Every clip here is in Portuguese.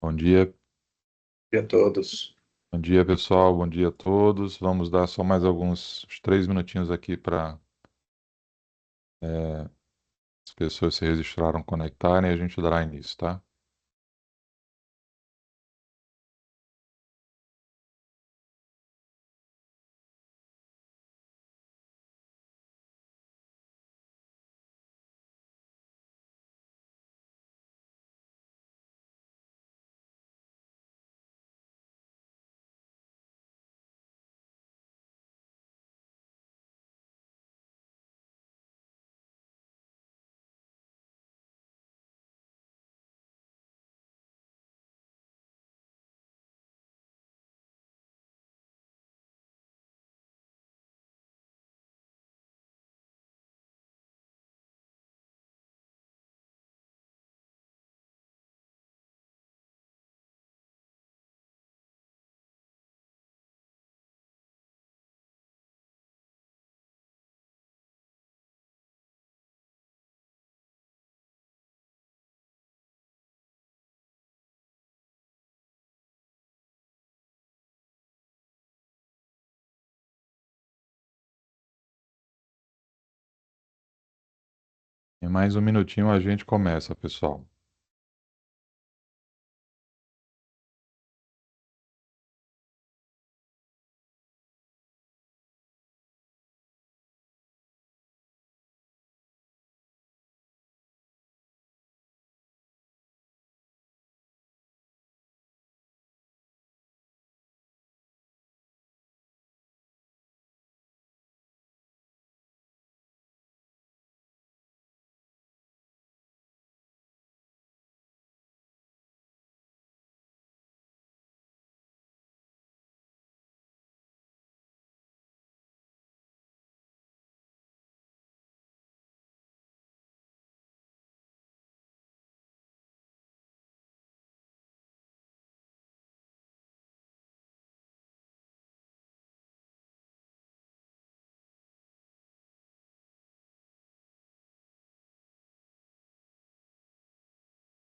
Bom dia, Dia a todos. bom dia pessoal, bom dia a todos. Vamos dar só mais alguns 3 minutinhos aqui para as pessoas se registraram conectarem e a gente dará início, tá? Em mais um minutinho a gente começa, pessoal.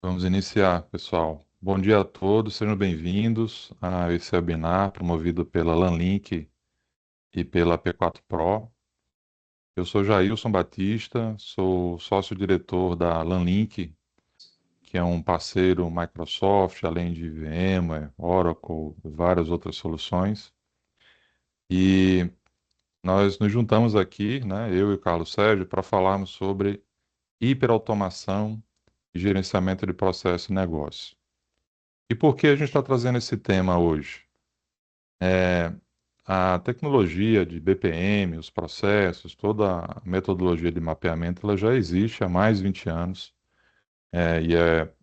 Vamos iniciar, pessoal. Bom dia a todos, sejam bem-vindos a esse webinar promovido pela LANLink e pela P4 Pro. Eu sou Jailson Batista, sou sócio-diretor da LANLink, que é um parceiro Microsoft, além de VMware, Oracle, várias outras soluções. E nós nos juntamos aqui, né, eu e o Carlos Sérgio, para falarmos sobre hiperautomação e gerenciamento de processo e negócio. E por que a gente está trazendo esse tema hoje? É, a tecnologia de BPM, os processos, toda a metodologia de mapeamento, ela já existe há mais de 20 anos, e é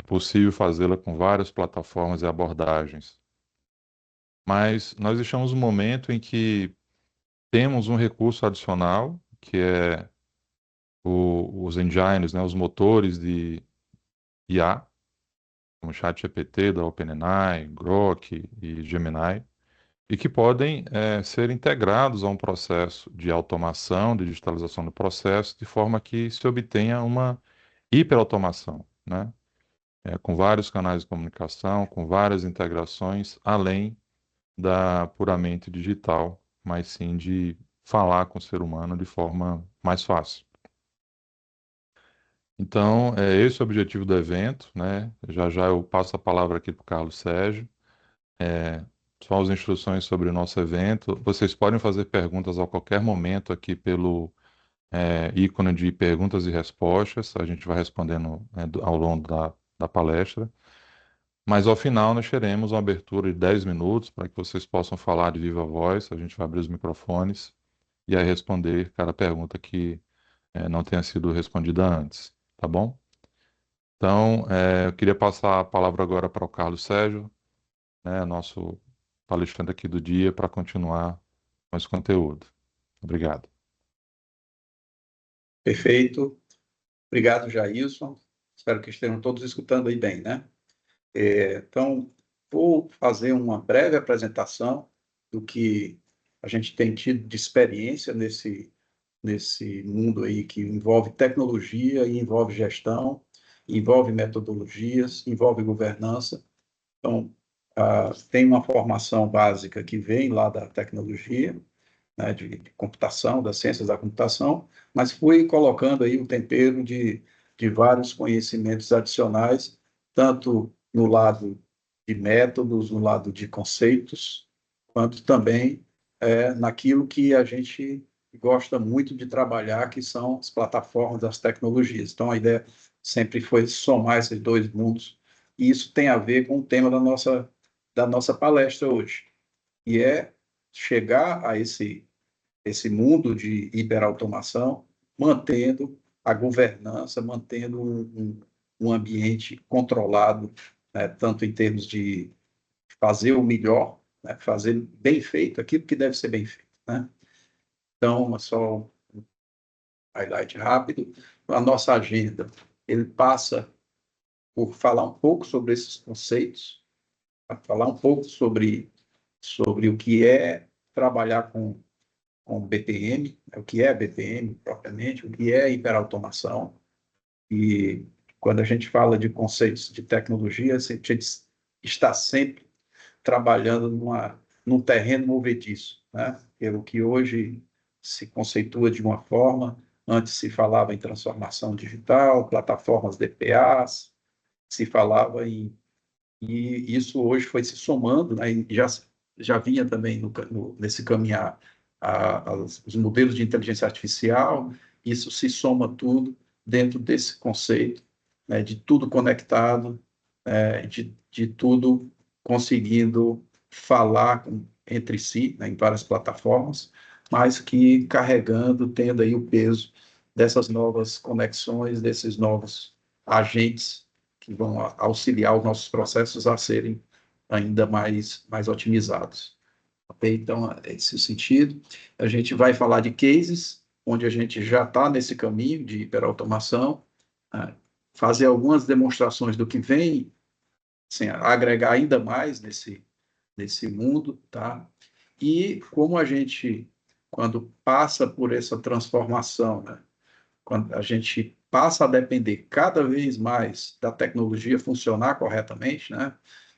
possível fazê-la com várias plataformas e abordagens. Mas nós estamos num momento em que temos um recurso adicional, que é os engines, né, os motores de IA, como ChatGPT da OpenAI, Grok e Gemini, e que podem ser integrados a um processo de automação, de digitalização do processo, de forma que se obtenha uma hiperautomação, né? Com vários canais de comunicação, com várias integrações, além da puramente digital, mas sim de falar com o ser humano de forma mais fácil. Então, é esse o objetivo do evento, né? Já já eu passo a palavra aqui para o Carlos Sérgio. Só as instruções sobre o nosso evento. Vocês podem fazer perguntas a qualquer momento aqui pelo ícone de perguntas e respostas. A gente vai respondendo ao longo da palestra. Mas ao final nós teremos uma abertura de 10 minutos para que vocês possam falar de viva voz. A gente vai abrir os microfones e aí responder cada pergunta que não tenha sido respondida antes, tá bom? Então, eu queria passar a palavra agora para o Carlos Sérgio, né, nosso palestrante aqui do dia, para continuar com esse conteúdo. Obrigado. Perfeito. Obrigado, Jailson. Espero que estejam todos escutando aí bem, né? Então, vou fazer uma breve apresentação do que a gente tem tido de experiência nesse mundo aí que envolve tecnologia e envolve gestão. envolve metodologias, envolve governança. Então, tem uma formação básica que vem lá da tecnologia, né, de computação, das ciências da computação, mas fui colocando aí o tempero de vários conhecimentos adicionais, tanto no lado de métodos, no lado de conceitos, quanto também naquilo que a gente gosta muito de trabalhar, que são as plataformas das tecnologias. Então, a ideia sempre foi somar esses dois mundos, e isso tem a ver com o tema da nossa palestra hoje, e é chegar a esse mundo de hiperautomação, mantendo a governança, mantendo um ambiente controlado, né, tanto em termos de fazer o melhor, né, fazer bem feito, aquilo que deve ser bem feito. Né? Então, é só um highlight rápido. A nossa agenda, ele passa por falar um pouco sobre esses conceitos, falar um pouco sobre o que é trabalhar com BPM, o que é BPM propriamente, o que é hiperautomação. E quando a gente fala de conceitos de tecnologia, a gente está sempre trabalhando num terreno movediço, né? Pelo que hoje se conceitua de uma forma, antes se falava em transformação digital, plataformas DPAs, se falava e isso hoje foi se somando, né? E já vinha também nesse caminhar os modelos de inteligência artificial, isso se soma tudo dentro desse conceito, né, de tudo conectado, de tudo conseguindo falar entre si, né, em várias plataformas, mas que carregando, tendo aí o peso dessas novas conexões, desses novos agentes que vão auxiliar os nossos processos a serem ainda mais otimizados. Okay? Então, esse sentido, a gente vai falar de cases, onde a gente já está nesse caminho de hiperautomação, né? Fazer algumas demonstrações do que vem, assim, agregar ainda mais nesse mundo, tá? E como a gente, quando passa por essa transformação, né? Quando a gente passa a depender cada vez mais da tecnologia funcionar corretamente, né?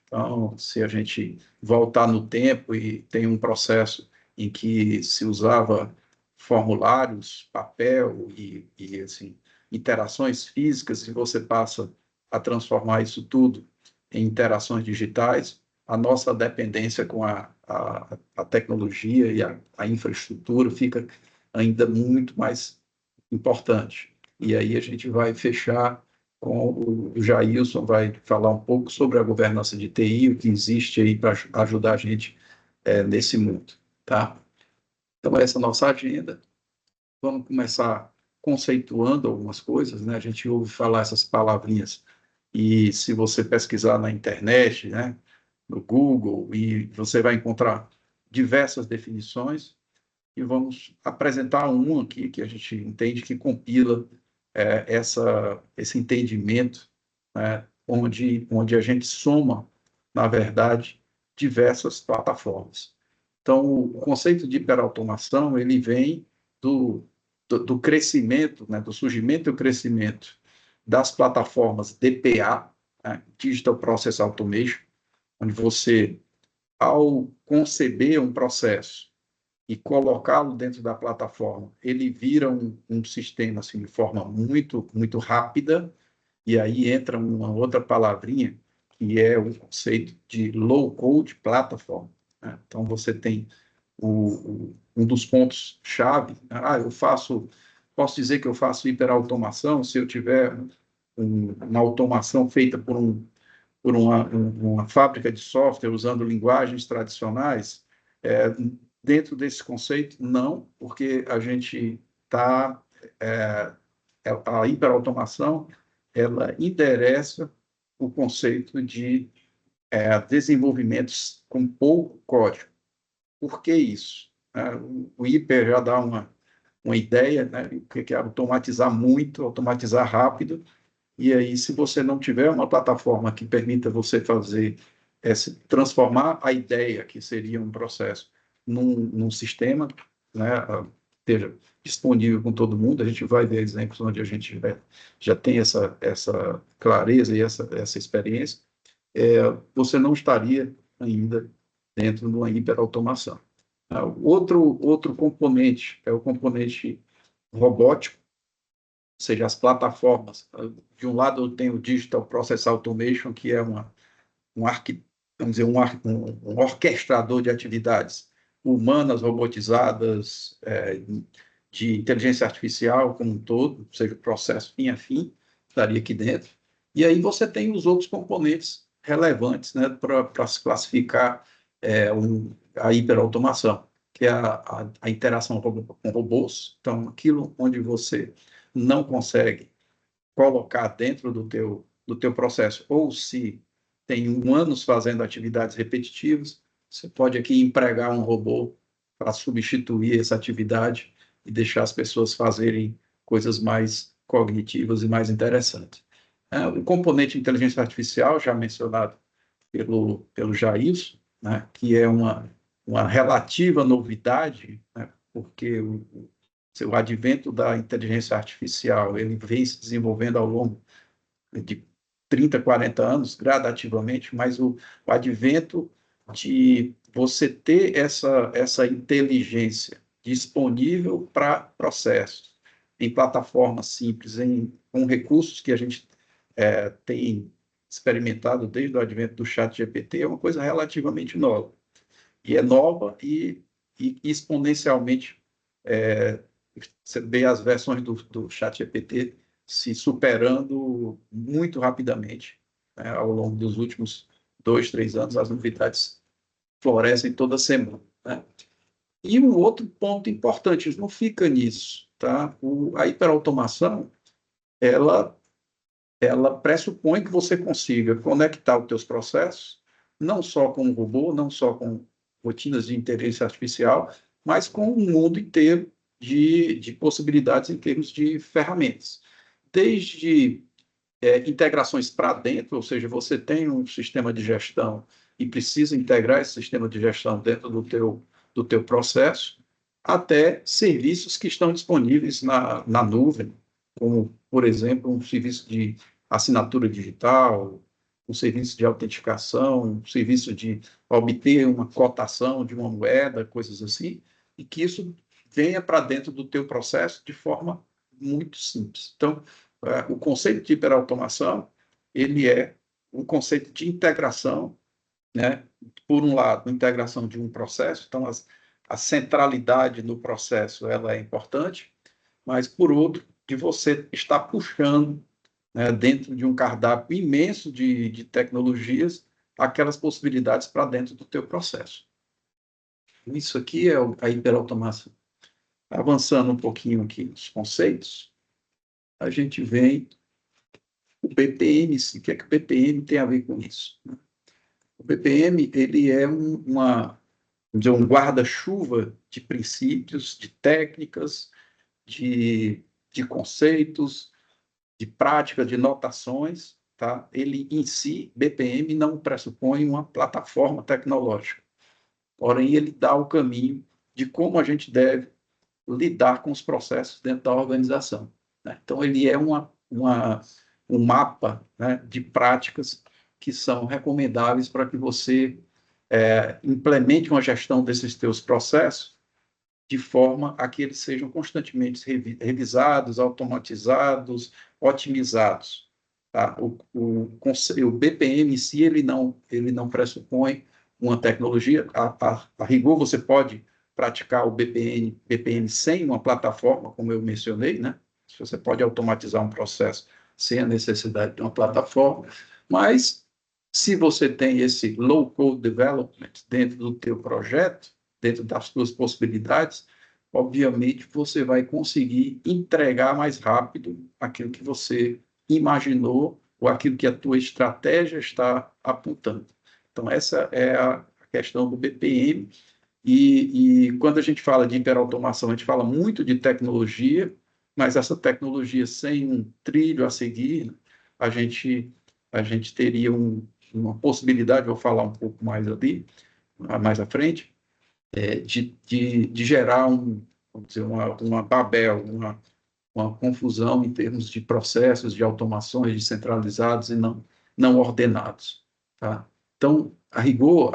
Então, se a gente voltar no tempo e tem um processo em que se usava formulários, papel e assim, interações físicas, e você passa a transformar isso tudo em interações digitais, a nossa dependência com a tecnologia e a infraestrutura fica ainda muito mais importante. E aí a gente vai fechar com o Jailson, vai falar um pouco sobre a governança de TI, o que existe aí para ajudar a gente nesse mundo, tá? Então, essa é a nossa agenda. Vamos começar conceituando algumas coisas, né? A gente ouve falar essas palavrinhas e se você pesquisar na internet, né, no Google, e você vai encontrar diversas definições, e vamos apresentar um aqui que a gente entende que compila esse entendimento, né, onde a gente soma, na verdade, diversas plataformas. Então, o conceito de hiperautomação ele vem do crescimento, né, do surgimento e o crescimento das plataformas DPA, né, Digital Process Automation, onde você, ao conceber um processo e colocá-lo dentro da plataforma, ele vira um sistema assim, de forma muito rápida, e aí entra uma outra palavrinha, que é o conceito de low-code platform. Né? Então, você tem um dos pontos-chave. Posso dizer que eu faço hiperautomação se eu tiver uma automação feita por uma fábrica de software usando linguagens tradicionais. Dentro desse conceito, não, porque a gente está... a hiperautomação, ela endereça o conceito de desenvolvimentos com pouco código. Por que isso? O hiper já dá uma ideia, né, que é automatizar muito, automatizar rápido, e aí, se você não tiver uma plataforma que permita você fazer, transformar a ideia, que seria um processo, num sistema, né, esteja disponível com todo mundo. A gente vai ver exemplos onde a gente já tem essa clareza e essa experiência. Você não estaria ainda dentro de uma hiperautomação. Outro componente é o componente robótico, ou seja, as plataformas. De um lado, eu tenho o Digital Process Automation, que é vamos dizer, um orquestrador de atividades humanas, robotizadas, de inteligência artificial como um todo, ou seja, o processo fim a fim, estaria aqui dentro. E aí você tem os outros componentes relevantes, né, para se classificar a hiperautomação, que é a interação com robôs. Então, aquilo onde você não consegue colocar dentro do teu processo, ou se tem anos fazendo atividades repetitivas, você pode aqui empregar um robô para substituir essa atividade e deixar as pessoas fazerem coisas mais cognitivas e mais interessantes. O componente inteligência artificial, já mencionado pelo Jailson, né, que é uma relativa novidade, né, porque o advento da inteligência artificial ele vem se desenvolvendo ao longo de 30, 40 anos, gradativamente, mas o advento de você ter essa inteligência disponível para processos, em plataformas simples, com recursos que a gente tem experimentado desde o advento do chat GPT, é uma coisa relativamente nova. E é nova e exponencialmente você vê as versões do chat GPT se superando muito rapidamente, né, ao longo dos últimos 2, 3 anos. As novidades florescem toda semana, né? E um outro ponto importante, não fica nisso, tá? A hiperautomação, ela pressupõe que você consiga conectar os teus processos, não só com o robô, não só com rotinas de inteligência artificial, mas com o mundo inteiro de possibilidades em termos de ferramentas. Desde integrações para dentro, ou seja, você tem um sistema de gestão e precisa integrar esse sistema de gestão dentro do teu processo, até serviços que estão disponíveis na nuvem, como, por exemplo, um serviço de assinatura digital, um serviço de autenticação, um serviço de obter uma cotação de uma moeda, coisas assim, e que isso venha para dentro do teu processo de forma muito simples. Então, o conceito de hiperautomação, ele é um conceito de integração, né? Por um lado, integração de um processo, então a centralidade no processo ela é importante, mas por outro, de você estar puxando, né, dentro de um cardápio imenso de tecnologias, aquelas possibilidades para dentro do teu processo. Isso aqui é a hiperautomação. Avançando um pouquinho aqui nos conceitos, a gente vem o BPM. O que é que o BPM tem a ver com isso? O BPM ele é um guarda-chuva de princípios, de técnicas, de conceitos, de práticas, de notações. Tá? Ele, em si, BPM, não pressupõe uma plataforma tecnológica, porém, ele dá o caminho de como a gente deve lidar com os processos dentro da organização, né? Então, ele é um mapa, né, de práticas que são recomendáveis para que você implemente uma gestão desses teus processos de forma a que eles sejam constantemente revisados, automatizados, otimizados. Tá? O BPM em si, ele não pressupõe uma tecnologia. A rigor, você pode praticar o BPM sem uma plataforma, como eu mencionei, né? Você pode automatizar um processo sem a necessidade de uma plataforma, mas se você tem esse low-code development dentro do teu projeto, dentro das suas possibilidades, obviamente você vai conseguir entregar mais rápido aquilo que você imaginou ou aquilo que a tua estratégia está apontando. Então, essa é a questão do BPM. E quando a gente fala de hiperautomação, a gente fala muito de tecnologia, mas essa tecnologia sem um trilho a seguir, a gente teria uma possibilidade, vou falar um pouco mais ali, mais à frente, de gerar dizer, uma Babel, uma confusão em termos de processos, de automações descentralizados e não ordenados. Tá? Então, a rigor,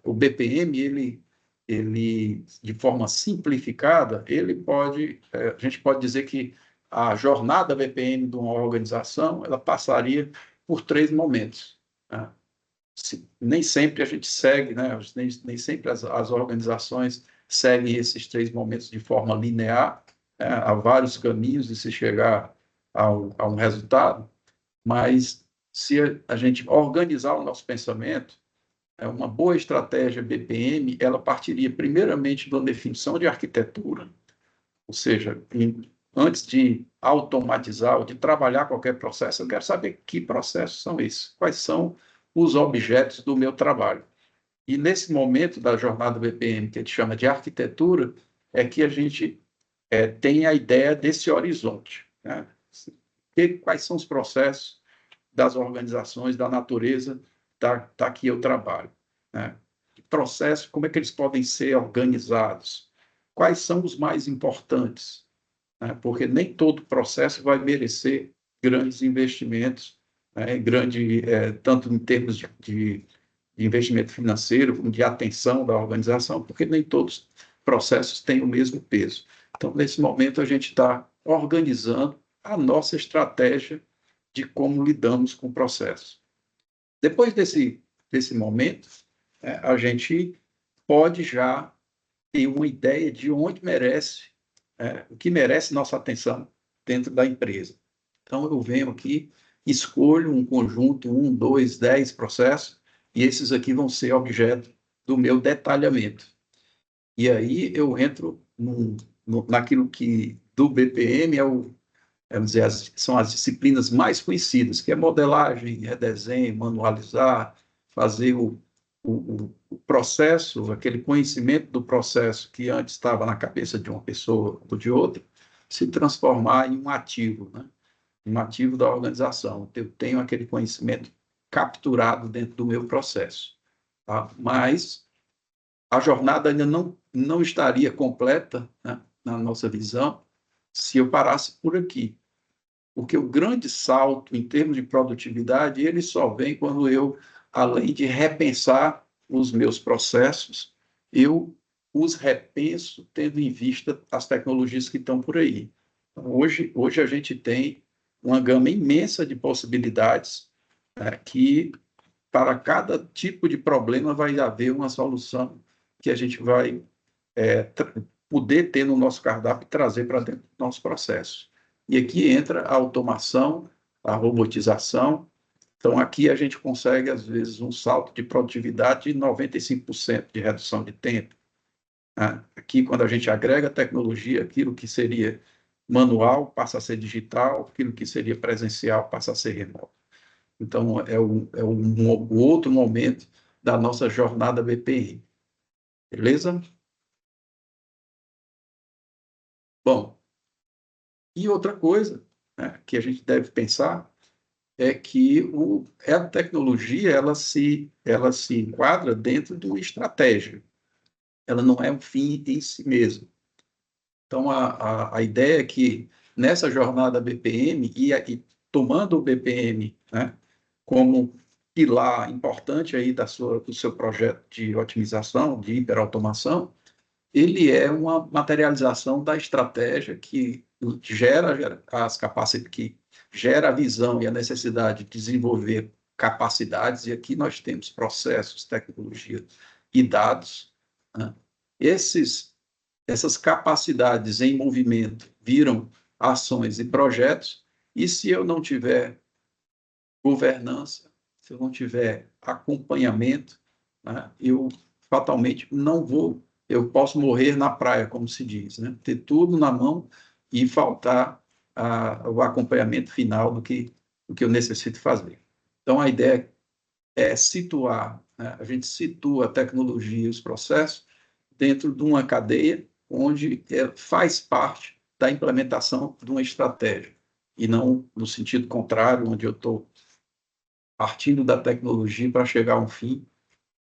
o BPM, ele, de forma simplificada, a gente pode dizer que a jornada BPM de uma organização, ela passaria por três momentos. Tá? Nem sempre a gente segue, né? Nem sempre as organizações seguem esses três momentos de forma linear, há vários caminhos de se chegar a um resultado, mas se a gente organizar o nosso pensamento, uma boa estratégia BPM, ela partiria primeiramente de uma definição de arquitetura, ou seja, antes de automatizar ou de trabalhar qualquer processo, eu quero saber que processos são esses, quais são os objetos do meu trabalho. E nesse momento da jornada BPM, que a gente chama de arquitetura, é que a gente tem a ideia desse horizonte. Né? Quais são os processos das organizações, da natureza da que eu trabalho? Né? Processos, como é que eles podem ser organizados? Quais são os mais importantes? Né? Porque nem todo processo vai merecer grandes investimentos, né? Tanto em termos de investimento financeiro, como de atenção da organização, porque nem todos os processos têm o mesmo peso. Então, nesse momento, a gente está organizando a nossa estratégia de como lidamos com o processo. Depois desse momento, a gente pode já ter uma ideia de onde merece, o que merece nossa atenção dentro da empresa. Então, eu venho aqui, escolho um conjunto, 1, 2, 10 processos, e esses aqui vão ser objeto do meu detalhamento. E aí eu entro naquilo que do BPM vamos dizer, são as disciplinas mais conhecidas, que é modelagem, redesenho, manualizar, fazer o processo, aquele conhecimento do processo que antes estava na cabeça de uma pessoa ou de outra, se transformar em um ativo, né? Um ativo da organização. Eu tenho aquele conhecimento capturado dentro do meu processo. Tá? Mas a jornada ainda não estaria completa, né, na nossa visão, se eu parasse por aqui. Porque o grande salto em termos de produtividade, ele só vem quando eu, além de repensar os meus processos, eu os repenso tendo em vista as tecnologias que estão por aí. Então, hoje a gente tem uma gama imensa de possibilidades, que para cada tipo de problema vai haver uma solução que a gente vai poder ter no nosso cardápio e trazer para dentro do nosso processo. E aqui entra a automação, a robotização. Então, aqui a gente consegue, às vezes, um salto de produtividade de 95% de redução de tempo. Né? Aqui, quando a gente agrega tecnologia, aquilo que seria manual passa a ser digital, aquilo que seria presencial passa a ser remoto. Então, o outro momento da nossa jornada BPI. Beleza? Bom, e outra coisa, né, que a gente deve pensar é que a tecnologia ela se enquadra dentro de uma estratégia. Ela não é um fim em si mesmo. Então, a ideia é que nessa jornada BPM, e tomando o BPM, né, como pilar importante aí do seu projeto de otimização, de hiperautomação, ele é uma materialização da estratégia que gera as capacidades, que gera a visão e a necessidade de desenvolver capacidades, e aqui nós temos processos, tecnologia e dados. Né? Essas capacidades em movimento viram ações e projetos, e se eu não tiver governança, se eu não tiver acompanhamento, né, eu fatalmente não vou, eu posso morrer na praia, como se diz, né? Ter tudo na mão e faltar o acompanhamento final do que eu necessito fazer. Então, a ideia é situar, né? A gente situa a tecnologia e os processos dentro de uma cadeia onde faz parte da implementação de uma estratégia, e não no sentido contrário, onde eu estou partindo da tecnologia para chegar a um fim,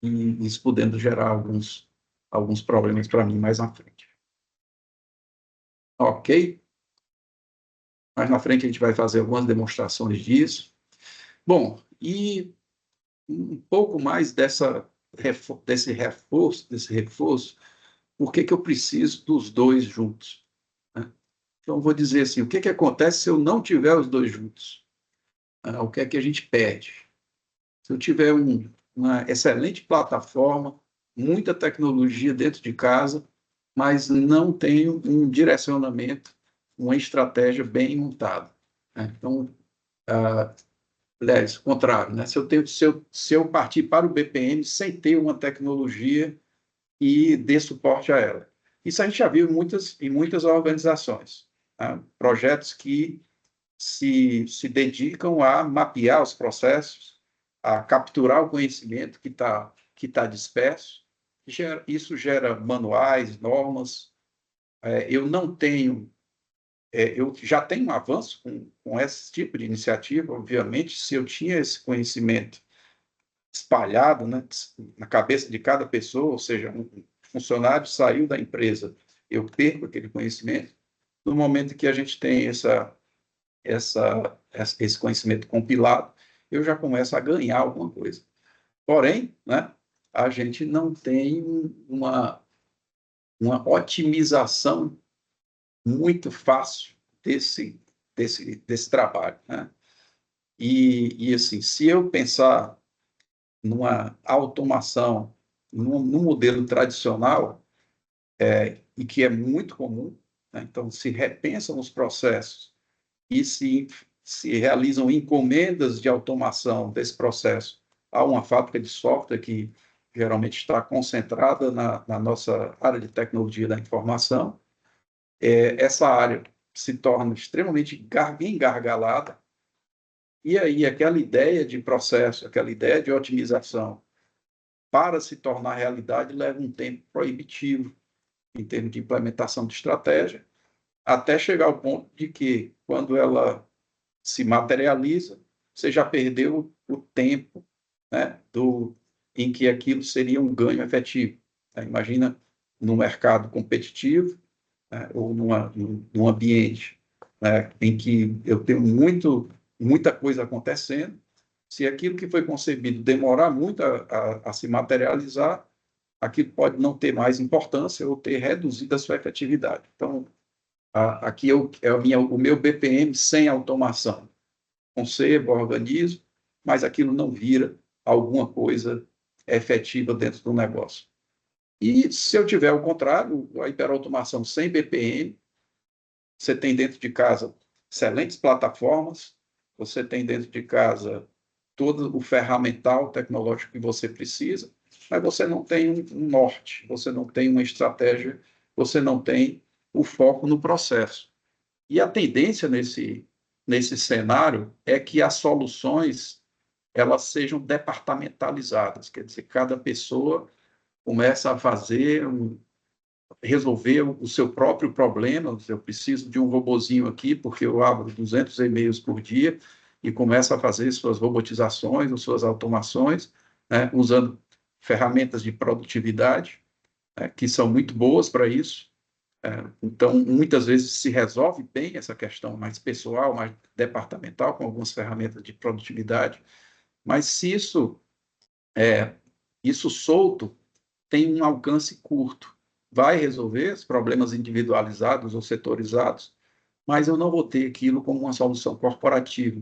e isso podendo gerar alguns problemas para mim mais à frente. Ok? Mais na frente a gente vai fazer algumas demonstrações disso. Bom, e um pouco mais desse reforço, por que eu preciso dos dois juntos? Né? Então, vou dizer assim, o que acontece se eu não tiver os dois juntos? O que é que a gente perde? Se eu tiver uma excelente plataforma, muita tecnologia dentro de casa, mas não tenho um direcionamento, uma estratégia bem montada. Né? Então, aliás, o contrário, né? Se eu partir para o BPM sem ter uma tecnologia e dê suporte a ela. Isso a gente já viu em muitas organizações. Tá? Projetos que se dedicam a mapear os processos, a capturar o conhecimento que tá disperso. Isso gera manuais, normas. Eu não tenho, eu já tenho um avanço com esse tipo de iniciativa, obviamente, se eu tinha esse conhecimento espalhado, né, na cabeça de cada pessoa, ou seja, um funcionário saiu da empresa, eu perco aquele conhecimento. No momento que a gente tem esse conhecimento compilado, eu já começo a ganhar alguma coisa. Porém, né, a gente não tem uma otimização muito fácil desse trabalho. Né? E assim, se eu pensar numa automação, num modelo tradicional, e que é muito comum, né? Então, se repensam os processos e se realizam encomendas de automação desse processo a uma fábrica de software que geralmente está concentrada na nossa área de tecnologia da informação, essa área se torna extremamente engargalada, e aí aquela ideia de processo, aquela ideia de otimização, para se tornar realidade, leva um tempo proibitivo em termos de implementação de estratégia, até chegar ao ponto de que, quando ela se materializa, você já perdeu o tempo, né, em que aquilo seria um ganho efetivo. Imagina num mercado competitivo, né, ou num ambiente, né, em que eu tenho muita coisa acontecendo. Se aquilo que foi concebido demorar muito a se materializar, aquilo pode não ter mais importância ou ter reduzido a sua efetividade. Então, aqui o meu BPM sem automação. Concebo, organizo, mas aquilo não vira alguma coisa efetiva dentro do negócio. E se eu tiver o contrário, a hiperautomação sem BPM, você tem dentro de casa excelentes plataformas, você tem dentro de casa todo o ferramental tecnológico que você precisa, mas você não tem um norte, você não tem uma estratégia, você não tem o foco no processo. E a tendência nesse cenário é que as soluções elas sejam departamentalizadas, quer dizer, cada pessoa começa a resolver o seu próprio problema. Eu preciso de um robozinho aqui, porque eu abro 200 e-mails por dia, e começa a fazer suas robotizações, ou suas automações, né, usando ferramentas de produtividade, né, que são muito boas para isso. Então, muitas vezes se resolve bem essa questão mais pessoal, mais departamental, com algumas ferramentas de produtividade, mas se isso solto tem um alcance curto, vai resolver os problemas individualizados ou setorizados, mas eu não vou ter aquilo como uma solução corporativa,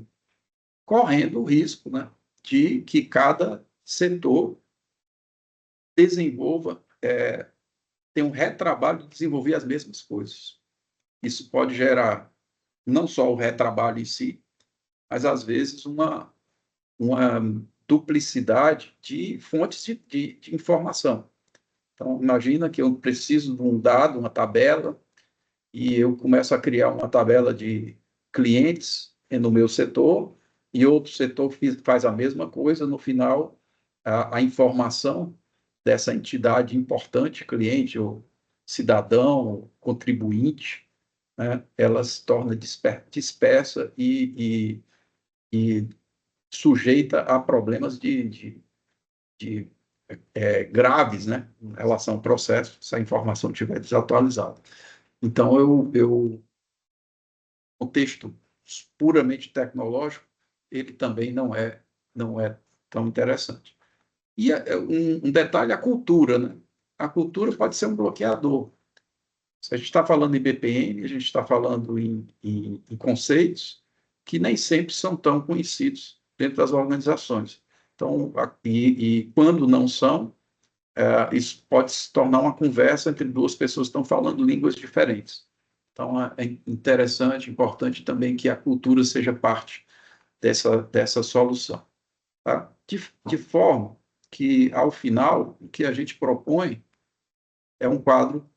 correndo o risco, né, de que cada setor desenvolva, tem um retrabalho de desenvolver as mesmas coisas. Isso pode gerar não só o retrabalho em si, mas às vezes uma duplicidade de fontes de informação. Então, imagina que eu preciso de um dado, uma tabela, e eu começo a criar uma tabela de clientes no meu setor, e outro setor faz a mesma coisa. No final, a informação dessa entidade importante, cliente ou cidadão, ou contribuinte, né, ela se torna dispersa e sujeita a problemas graves, né, em relação ao processo, se a informação estiver desatualizada. Então, contexto puramente tecnológico, ele também não é tão interessante. E um detalhe, a cultura, né? A cultura pode ser um bloqueador. Se a gente está falando em BPM, a gente está falando em conceitos que nem sempre são tão conhecidos dentro das organizações. Então, quando não são, isso pode se tornar uma conversa entre duas pessoas que estão falando línguas diferentes. Então, é interessante, importante também que a cultura seja parte dessa solução. Tá? De forma que, ao final, o que a gente propõe é um quadro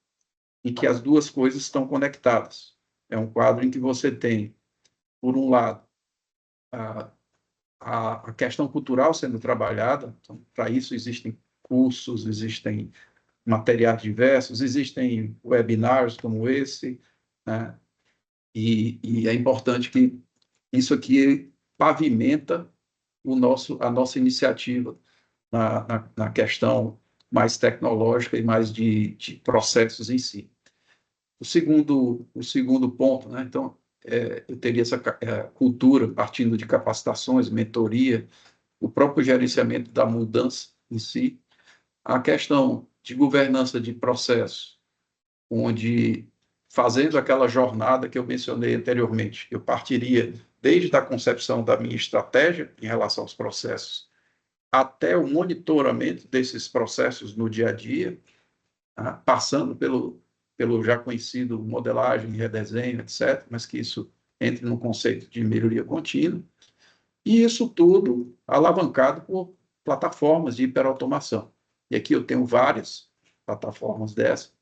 em que as duas coisas estão conectadas. É um quadro em que você tem, por um lado, a, a questão cultural sendo trabalhada. Então, para isso existem cursos, existem materiais diversos, existem webinars como esse, né? E é importante que isso aqui pavimenta a nossa iniciativa na questão mais tecnológica e mais de processos em si. O segundo ponto, né? Então, eu teria essa cultura partindo de capacitações, mentoria, o próprio gerenciamento da mudança em si, a questão de governança de processo, onde, fazendo aquela jornada que eu mencionei anteriormente, eu partiria desde a concepção da minha estratégia em relação aos processos até o monitoramento desses processos no dia a dia, passando pelo já conhecido modelagem, redesenho, etc., mas que isso entre no conceito de melhoria contínua, e isso tudo alavancado por plataformas de hiperautomação. E aqui eu tenho várias plataformas dessas,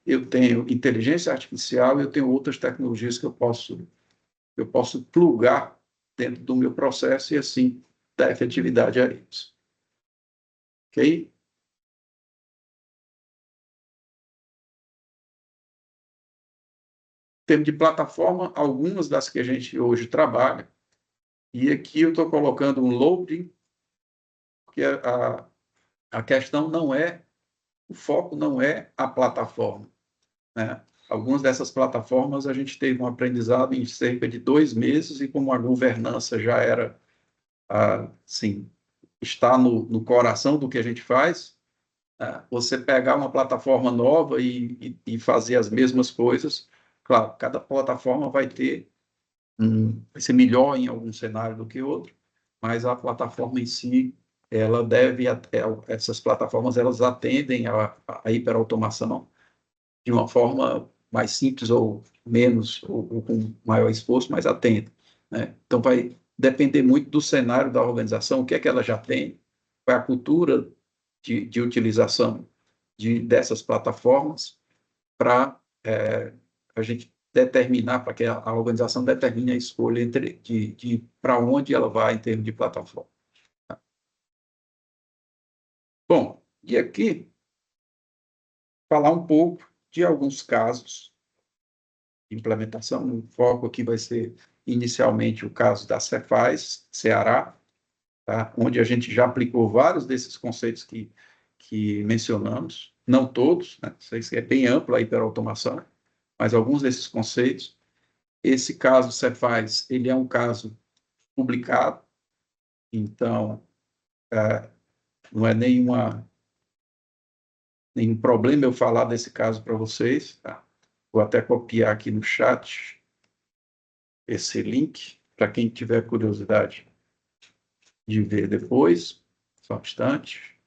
eu tenho inteligência artificial e eu tenho outras tecnologias que eu posso plugar dentro do meu processo e, assim, dar efetividade a isso. Ok? Em termos de plataforma, algumas das que a gente hoje trabalha, e aqui eu estou colocando um loading, porque a questão não é, o foco não é a plataforma, né? Algumas dessas plataformas a gente teve um aprendizado em cerca de 2 meses, e como a governança já era, assim, está no coração do que a gente faz, você pegar uma plataforma nova e fazer as mesmas coisas, claro, cada plataforma vai ser melhor em algum cenário do que outro, mas a plataforma em si, ela deve, essas plataformas, elas atendem a hiperautomação de uma forma mais simples ou menos, ou com maior esforço, mas atende, né? Então, vai depender muito do cenário da organização, o que é que ela já tem, qual é a cultura de utilização dessas plataformas, para a gente determinar, para que a organização determine a escolha de para onde ela vai em termos de plataforma. Bom, e aqui, falar um pouco de alguns casos de implementação. O foco aqui vai ser, inicialmente, o caso da Cefaz, Ceará, tá? Onde a gente já aplicou vários desses conceitos que mencionamos, não todos, né? Isso é bem amplo, a hiperautomação, mas alguns desses conceitos. Esse caso Cefaz, ele é um caso publicado, então não é nenhum problema eu falar desse caso para vocês, tá? Vou até copiar aqui no chat esse link, para quem tiver curiosidade de ver depois. Só um instante.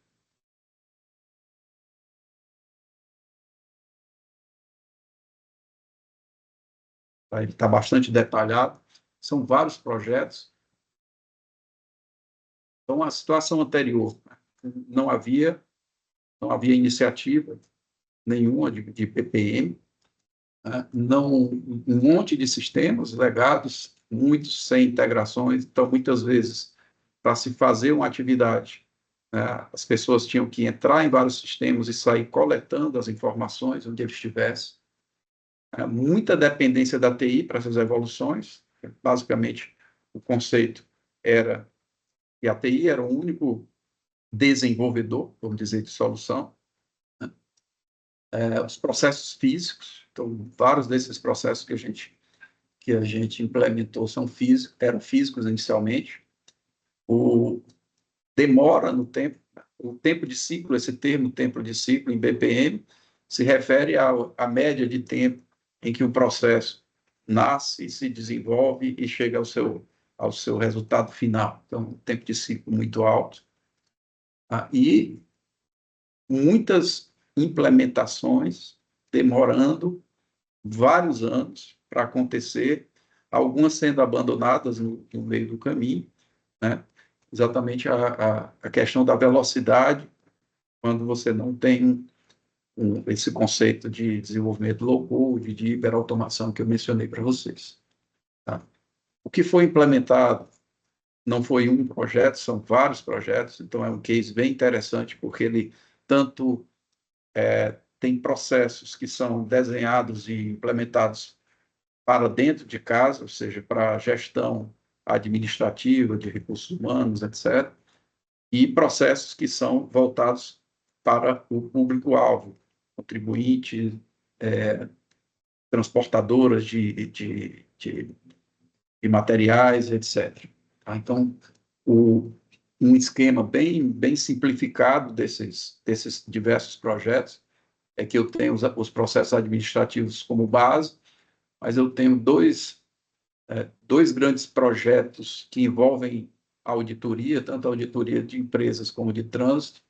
Ele está bastante detalhado. São vários projetos. Então, a situação anterior, não havia iniciativa nenhuma de PPM, né? Não, um monte de sistemas legados, muitos sem integrações. Então, muitas vezes, para se fazer uma atividade, né, as pessoas tinham que entrar em vários sistemas e sair coletando as informações onde eles estivessem. Muita dependência da TI para essas evoluções. Basicamente, o conceito era que a TI era o único desenvolvedor, vamos dizer, de solução. Os processos físicos. Então, vários desses processos que a gente implementou eram físicos inicialmente. Demora no tempo, o tempo de ciclo, esse termo tempo de ciclo em BPM, se refere à média de tempo em que o processo nasce, se desenvolve e chega ao seu resultado final. Então, um tempo de ciclo muito alto. E muitas implementações demorando vários anos para acontecer, algumas sendo abandonadas no meio do caminho, né? Exatamente a questão da velocidade, quando você não tem esse conceito de desenvolvimento low-code, de hiperautomação que eu mencionei para vocês. Tá? O que foi implementado não foi um projeto, são vários projetos, então é um case bem interessante, porque ele tanto tem processos que são desenhados e implementados para dentro de casa, ou seja, para gestão administrativa de recursos humanos, etc., e processos que são voltados para o público-alvo, contribuintes, transportadoras de materiais, etc. Tá? Então, um esquema bem simplificado desses diversos projetos é que eu tenho os processos administrativos como base, mas eu tenho dois grandes projetos que envolvem auditoria, tanto a auditoria de empresas como de trânsito,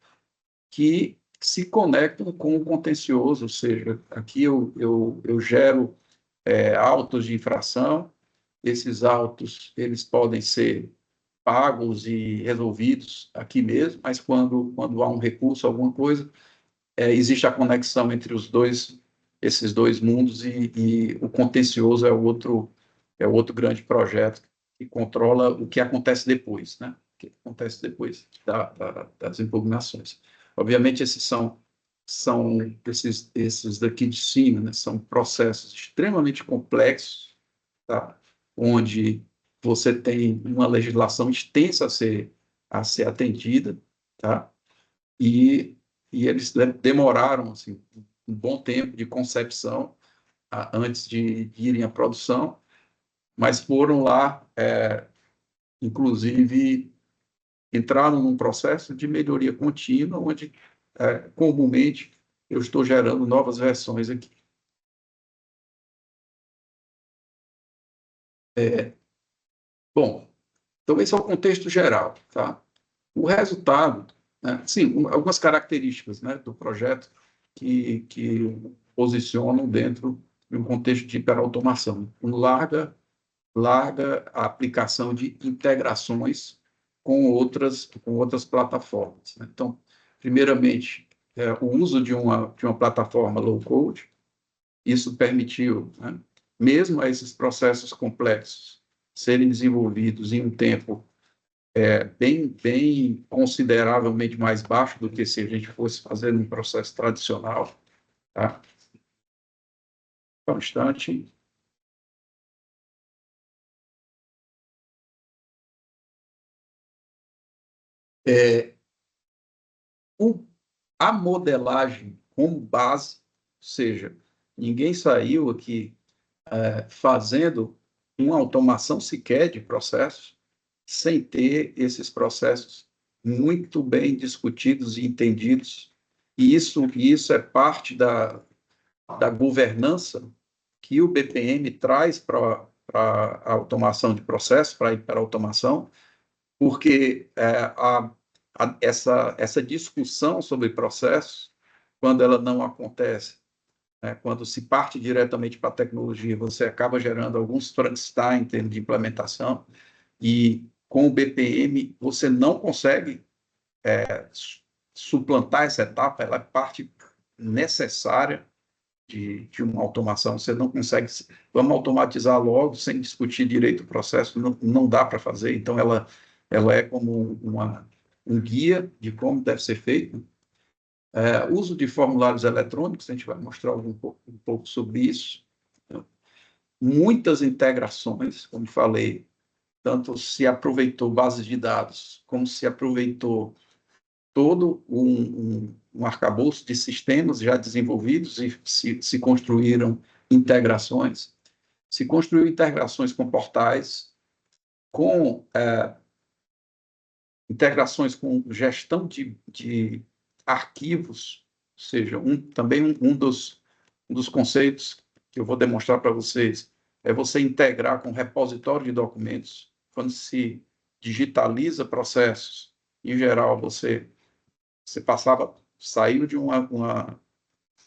que se conectam com o contencioso, ou seja, aqui eu gero autos de infração, esses autos eles podem ser pagos e resolvidos aqui mesmo, mas quando há um recurso, alguma coisa, existe a conexão entre esses dois mundos e o contencioso é o outro grande projeto que controla o que acontece depois, né? O que acontece depois das impugnações. Obviamente, são esses daqui de cima, né? São processos extremamente complexos, tá? Onde você tem uma legislação extensa a ser atendida, tá? E eles demoraram assim, um bom tempo de concepção antes de irem à produção, mas foram lá, inclusive, entraram num processo de melhoria contínua, onde, comumente, eu estou gerando novas versões aqui. Bom, então esse é o contexto geral, tá? O resultado, né, sim, algumas características, né, do projeto que posicionam dentro de um contexto de hiperautomação. Larga a aplicação de integrações com outras plataformas, né? Então, primeiramente, o uso de uma plataforma low-code, isso permitiu, né, mesmo esses processos complexos serem desenvolvidos em um tempo bem consideravelmente mais baixo do que se a gente fosse fazer num processo tradicional, tá? Constante. A modelagem como base, ou seja, ninguém saiu aqui fazendo uma automação sequer de processos sem ter esses processos muito bem discutidos e entendidos. E isso é parte da governança que o BPM traz para a automação de processos, para a hiperautomação, porque essa discussão sobre processos, quando ela não acontece, né, quando se parte diretamente para a tecnologia, você acaba gerando alguns Frankenstein em termos de implementação, e com o BPM você não consegue suplantar essa etapa, ela é parte necessária de uma automação. Você não consegue, vamos automatizar logo, sem discutir direito o processo, não dá para fazer. Então, ela é como um guia de como deve ser feito. Uso de formulários eletrônicos, a gente vai mostrar um pouco sobre isso. Muitas integrações, como falei, tanto se aproveitou bases de dados, como se aproveitou todo um arcabouço de sistemas já desenvolvidos e se construíram integrações, se construiu integrações com portais, com integrações com gestão de arquivos, ou seja, também um dos conceitos que eu vou demonstrar para vocês é você integrar com repositório de documentos. Quando se digitaliza processos, em geral, você saiu de uma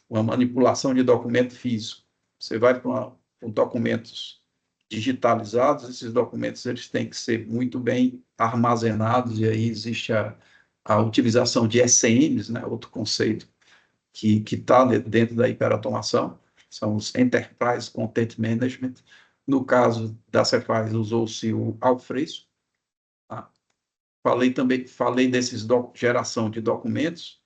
manipulação de documento físico, você vai para documentos digitalizados, esses documentos eles têm que ser muito bem armazenados, e aí existe a utilização de SCMs, né, outro conceito que está dentro da hiperautomação, são os Enterprise Content Management. No caso da Cefaz, usou-se o Alfresco. Tá? Falei desses geração de documentos.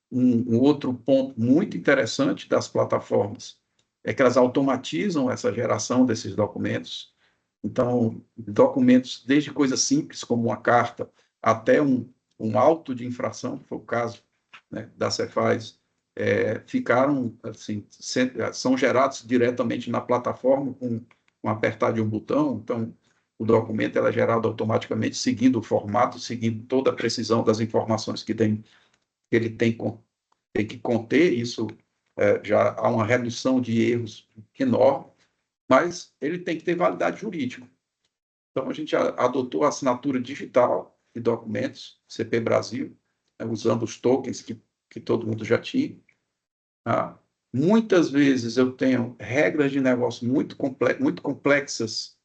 Um outro ponto muito interessante das plataformas é que elas automatizam essa geração desses documentos. Então, documentos, desde coisas simples como uma carta, até um auto de infração, que foi o caso, né, da Cefaz, ficaram, assim, são gerados diretamente na plataforma com apertar de um botão. Então, o documento é gerado automaticamente, seguindo o formato, seguindo toda a precisão das informações que ele tem que conter. Isso já há uma redução de erros enorme, mas ele tem que ter validade jurídica. Então, a gente adotou a assinatura digital de documentos, CP Brasil, né, usando os tokens que todo mundo já tinha. Ah, muitas vezes eu tenho regras de negócio muito complexas,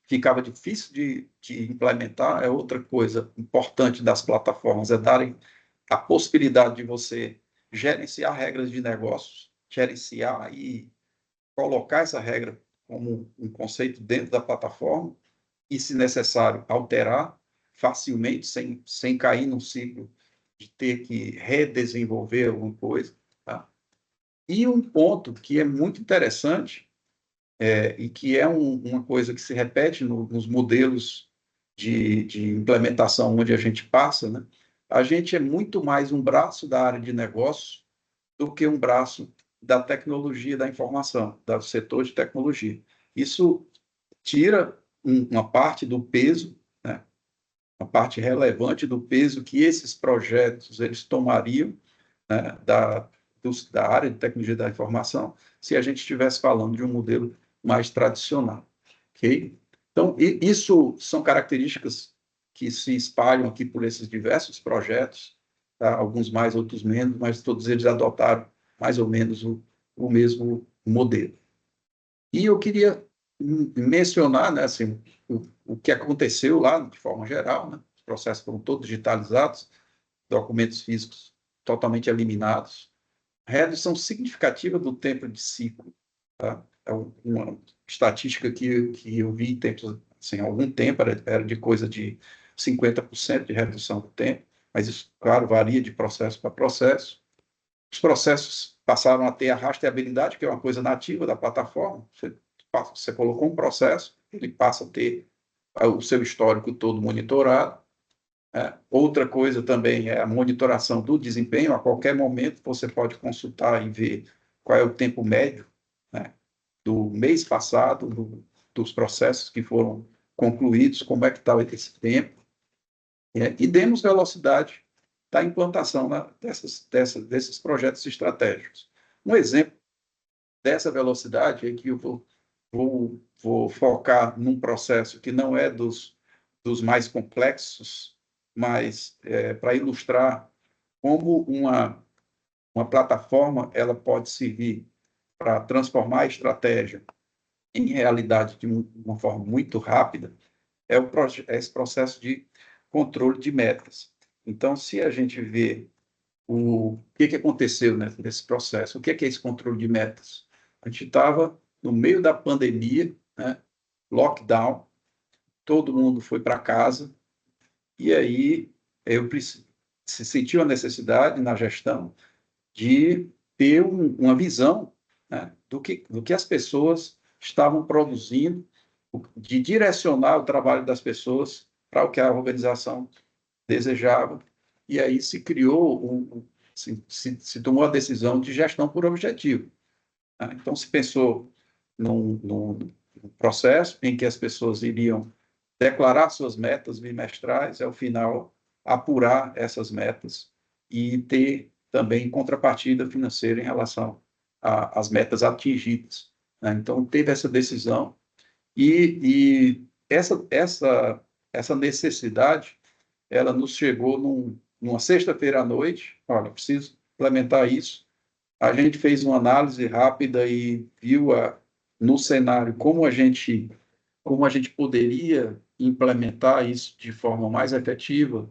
ficava difícil de implementar. É outra coisa importante das plataformas, é darem a possibilidade de você gerenciar regras de negócios, gerenciar e colocar essa regra como um conceito dentro da plataforma e, se necessário, alterar facilmente, sem cair num ciclo de ter que redesenvolver alguma coisa. Tá? E um ponto que é muito interessante, e que é uma coisa que se repete nos modelos de implementação onde a gente passa, né? A gente é muito mais um braço da área de negócio do que um braço da tecnologia da informação, do setor de tecnologia. Isso tira uma parte do peso, né? Uma parte relevante do peso que esses projetos eles tomariam, né? Da área de tecnologia da informação, se a gente estivesse falando de um modelo mais tradicional. Ok? Então, isso são características que se espalham aqui por esses diversos projetos, tá? Alguns mais, outros menos, mas todos eles adotaram mais ou menos o mesmo modelo. E eu queria mencionar, né, assim, o que aconteceu lá, de forma geral, né? Os processos foram todos digitalizados, documentos físicos totalmente eliminados, redução significativa do tempo de ciclo. Tá? É uma estatística que eu vi assim, há algum tempo, era de coisa de 50% de redução do tempo, mas isso, claro, varia de processo para processo. Os processos passaram a ter a rastreabilidade, que é uma coisa nativa da plataforma. Você colocou um processo, ele passa a ter o seu histórico todo monitorado. Outra coisa também é a monitoração do desempenho. A qualquer momento você pode consultar e ver qual é o tempo médio, né, do mês passado, dos processos que foram concluídos, como é que está esse tempo. E demos velocidade da implantação, né, desses projetos estratégicos. Um exemplo dessa velocidade é que eu vou focar num processo que não é dos mais complexos, mas para ilustrar como uma plataforma ela pode servir para transformar a estratégia em realidade de uma forma muito rápida, é esse processo de controle de metas. Então, se a gente vê o que aconteceu, né, nesse processo, o que é esse controle de metas? A gente estava no meio da pandemia, né, lockdown, todo mundo foi para casa, e aí se sentiu a necessidade na gestão de ter uma visão, né, do que as pessoas estavam produzindo, de direcionar o trabalho das pessoas para o que a organização desejava. E aí se criou, se tomou a decisão de gestão por objetivo. Né? Então, se pensou num processo em que as pessoas iriam declarar suas metas bimestrais, ao final apurar essas metas e ter também contrapartida financeira em relação às metas atingidas. Né? Então, teve essa decisão e essa necessidade, ela nos chegou numa sexta-feira à noite. Olha, preciso implementar isso. A gente fez uma análise rápida e viu no cenário como a gente poderia implementar isso de forma mais efetiva,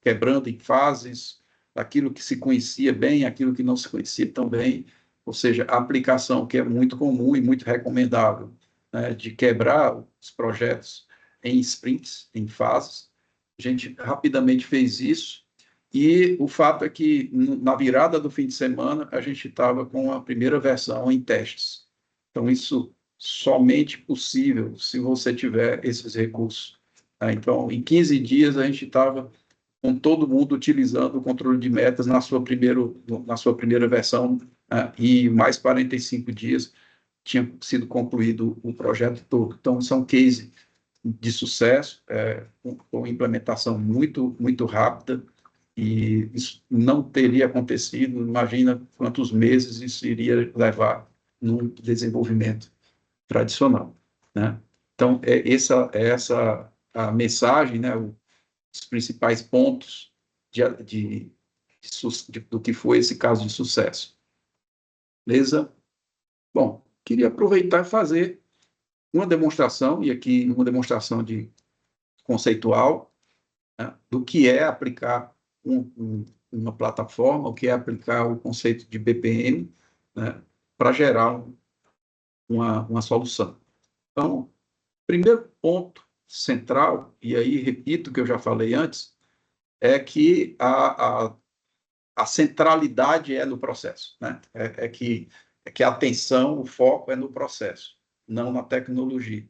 quebrando em fases aquilo que se conhecia bem, aquilo que não se conhecia tão bem, ou seja, a aplicação que é muito comum e muito recomendável, né, de quebrar os projetos em sprints, em fases. A gente rapidamente fez isso e o fato é que na virada do fim de semana a gente estava com a primeira versão em testes. Então isso somente possível se você tiver esses recursos. Então, em 15 dias a gente estava com todo mundo utilizando o controle de metas na sua primeira versão, e mais 45 dias tinha sido concluído o projeto todo. Então, isso é um case de sucesso, com implementação muito rápida, e isso não teria acontecido, imagina quantos meses isso iria levar no desenvolvimento tradicional. Né? Então, essa a mensagem, né, os principais pontos do que foi esse caso de sucesso. Beleza? Bom, queria aproveitar e fazer uma demonstração, e aqui uma demonstração conceitual, né, do que é aplicar uma plataforma, o que é aplicar o conceito de BPM, né, para gerar uma solução. Então, primeiro ponto central, e aí repito o que eu já falei antes, é que a centralidade é no processo, né? É que a atenção, o foco é no processo, não na tecnologia.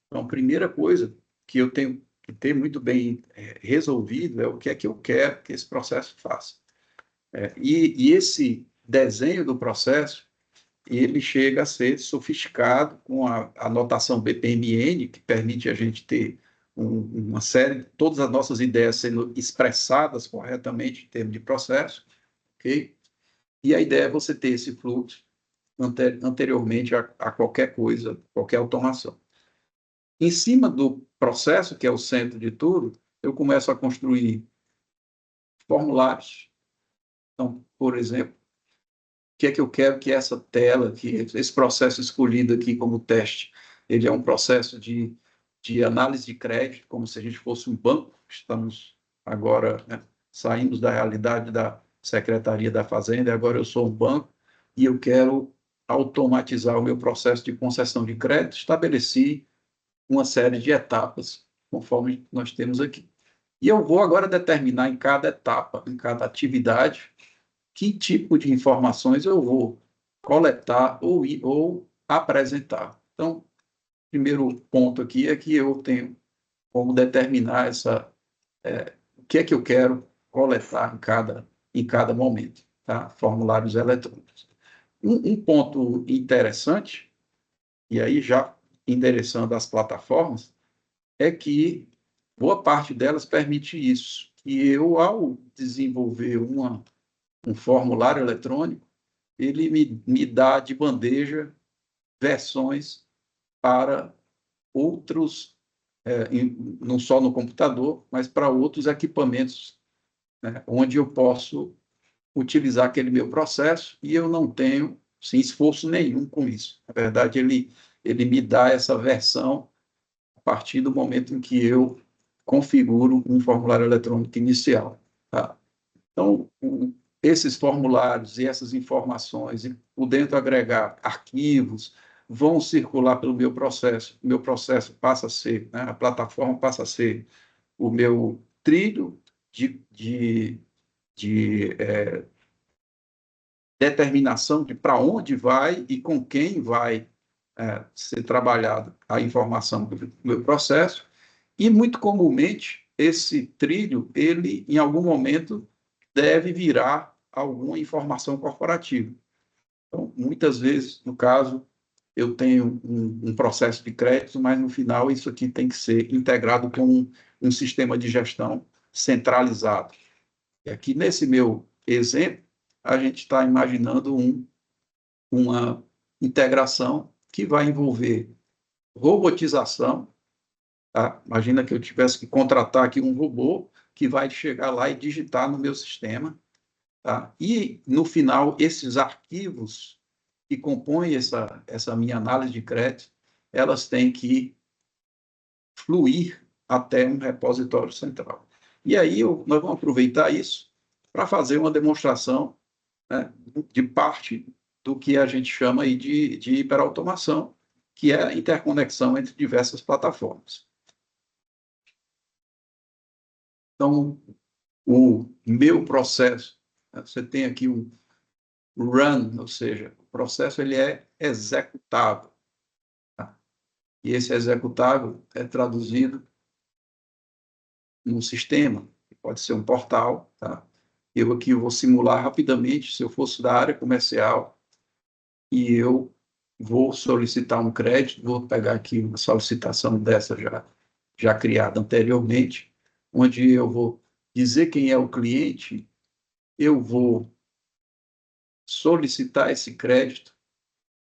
Então, a primeira coisa que eu tenho que ter muito bem resolvido é o que é que eu quero que esse processo faça. E esse desenho do processo, ele chega a ser sofisticado com a notação BPMN, que permite a gente ter uma série, todas as nossas ideias sendo expressadas corretamente em termos de processo, ok? E a ideia é você ter esse fluxo anteriormente a qualquer coisa, qualquer automação. Em cima do processo, que é o centro de tudo, eu começo a construir formulários. Então, por exemplo, o que é que eu quero que essa tela, que esse processo escolhido aqui como teste, ele é um processo de análise de crédito, como se a gente fosse um banco. Estamos agora, né, saímos da realidade da Secretaria da Fazenda, e agora eu sou um banco e eu quero automatizar o meu processo de concessão de crédito. Estabeleci uma série de etapas, conforme nós temos aqui. E eu vou agora determinar em cada etapa, em cada atividade, que tipo de informações eu vou coletar ou apresentar. Então, o primeiro ponto aqui é que eu tenho como determinar o que é que eu quero coletar em cada momento, tá? Formulários eletrônicos. Um ponto interessante, e aí já endereçando as plataformas, é que boa parte delas permite isso. E eu, ao desenvolver um formulário eletrônico, ele me dá de bandeja versões para outros, não só no computador, mas para outros equipamentos, né, onde eu posso utilizar aquele meu processo e eu não tenho, sem esforço nenhum com isso. Na verdade, ele me dá essa versão a partir do momento em que eu configuro um formulário eletrônico inicial. Tá? Então, esses formulários e essas informações, e por dentro agregar arquivos, vão circular pelo meu processo. O meu processo passa a ser, né, a plataforma passa a ser o meu trilho de determinação de para onde vai e com quem vai ser trabalhado a informação do meu processo. E, muito comumente, esse trilho, ele, em algum momento, deve virar alguma informação corporativa. Então, muitas vezes, no caso, eu tenho um processo de crédito, mas no final isso aqui tem que ser integrado com um sistema de gestão centralizado. E aqui nesse meu exemplo, a gente está imaginando uma integração que vai envolver robotização. Tá? Imagina que eu tivesse que contratar aqui um robô que vai chegar lá e digitar no meu sistema. Tá? E, no final, esses arquivos que compõem essa minha análise de crédito, elas têm que fluir até um repositório central. E aí nós vamos aproveitar isso para fazer uma demonstração, né, de parte do que a gente chama aí de hiperautomação, que é a interconexão entre diversas plataformas. Então, o meu processo, né, você tem aqui um run, ou seja, o processo ele é executável. Tá? E esse executável é traduzido num sistema, que pode ser um portal. Tá? Eu aqui vou simular rapidamente, se eu fosse da área comercial, e eu vou solicitar um crédito, vou pegar aqui uma solicitação dessa já criada anteriormente, onde eu vou dizer quem é o cliente, eu vou solicitar esse crédito.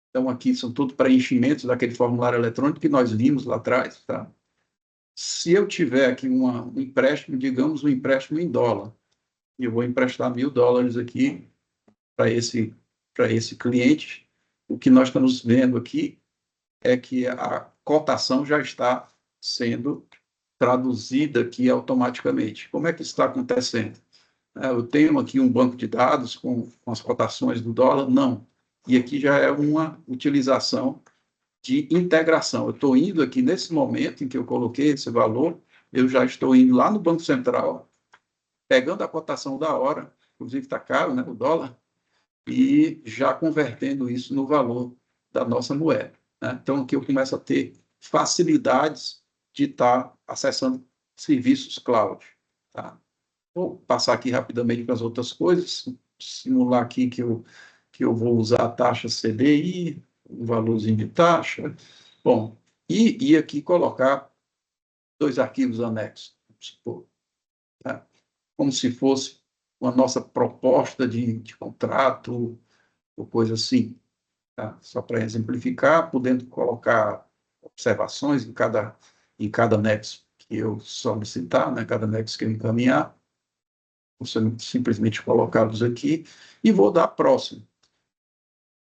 Então, aqui são tudo preenchimentos daquele formulário eletrônico que nós vimos lá atrás. Tá? Se eu tiver aqui um empréstimo, digamos um empréstimo em dólar, e eu vou emprestar $1.000 aqui para esse cliente, o que nós estamos vendo aqui é que a cotação já está sendo traduzida aqui automaticamente. Como é que isso está acontecendo? Eu tenho aqui um banco de dados com as cotações do dólar? Não. E aqui já é uma utilização de integração. Eu estou indo aqui nesse momento em que eu coloquei esse valor, eu já estou indo lá no Banco Central, pegando a cotação da hora, inclusive está caro, né, o dólar, e já convertendo isso no valor da nossa moeda. Né? Então, aqui eu começo a ter facilidades de estar acessando serviços cloud. Tá? Vou passar aqui rapidamente para as outras coisas, simular aqui que eu vou usar a taxa CDI, um valorzinho de taxa. Bom, e aqui colocar 2 arquivos anexos, vamos supor, tá? Como se fosse uma nossa proposta de contrato, ou coisa assim. Tá? Só para exemplificar, podendo colocar observações em cada anexo que eu solicitar, né? Cada anexo que eu encaminhar, você simplesmente colocá-los aqui e vou dar próximo.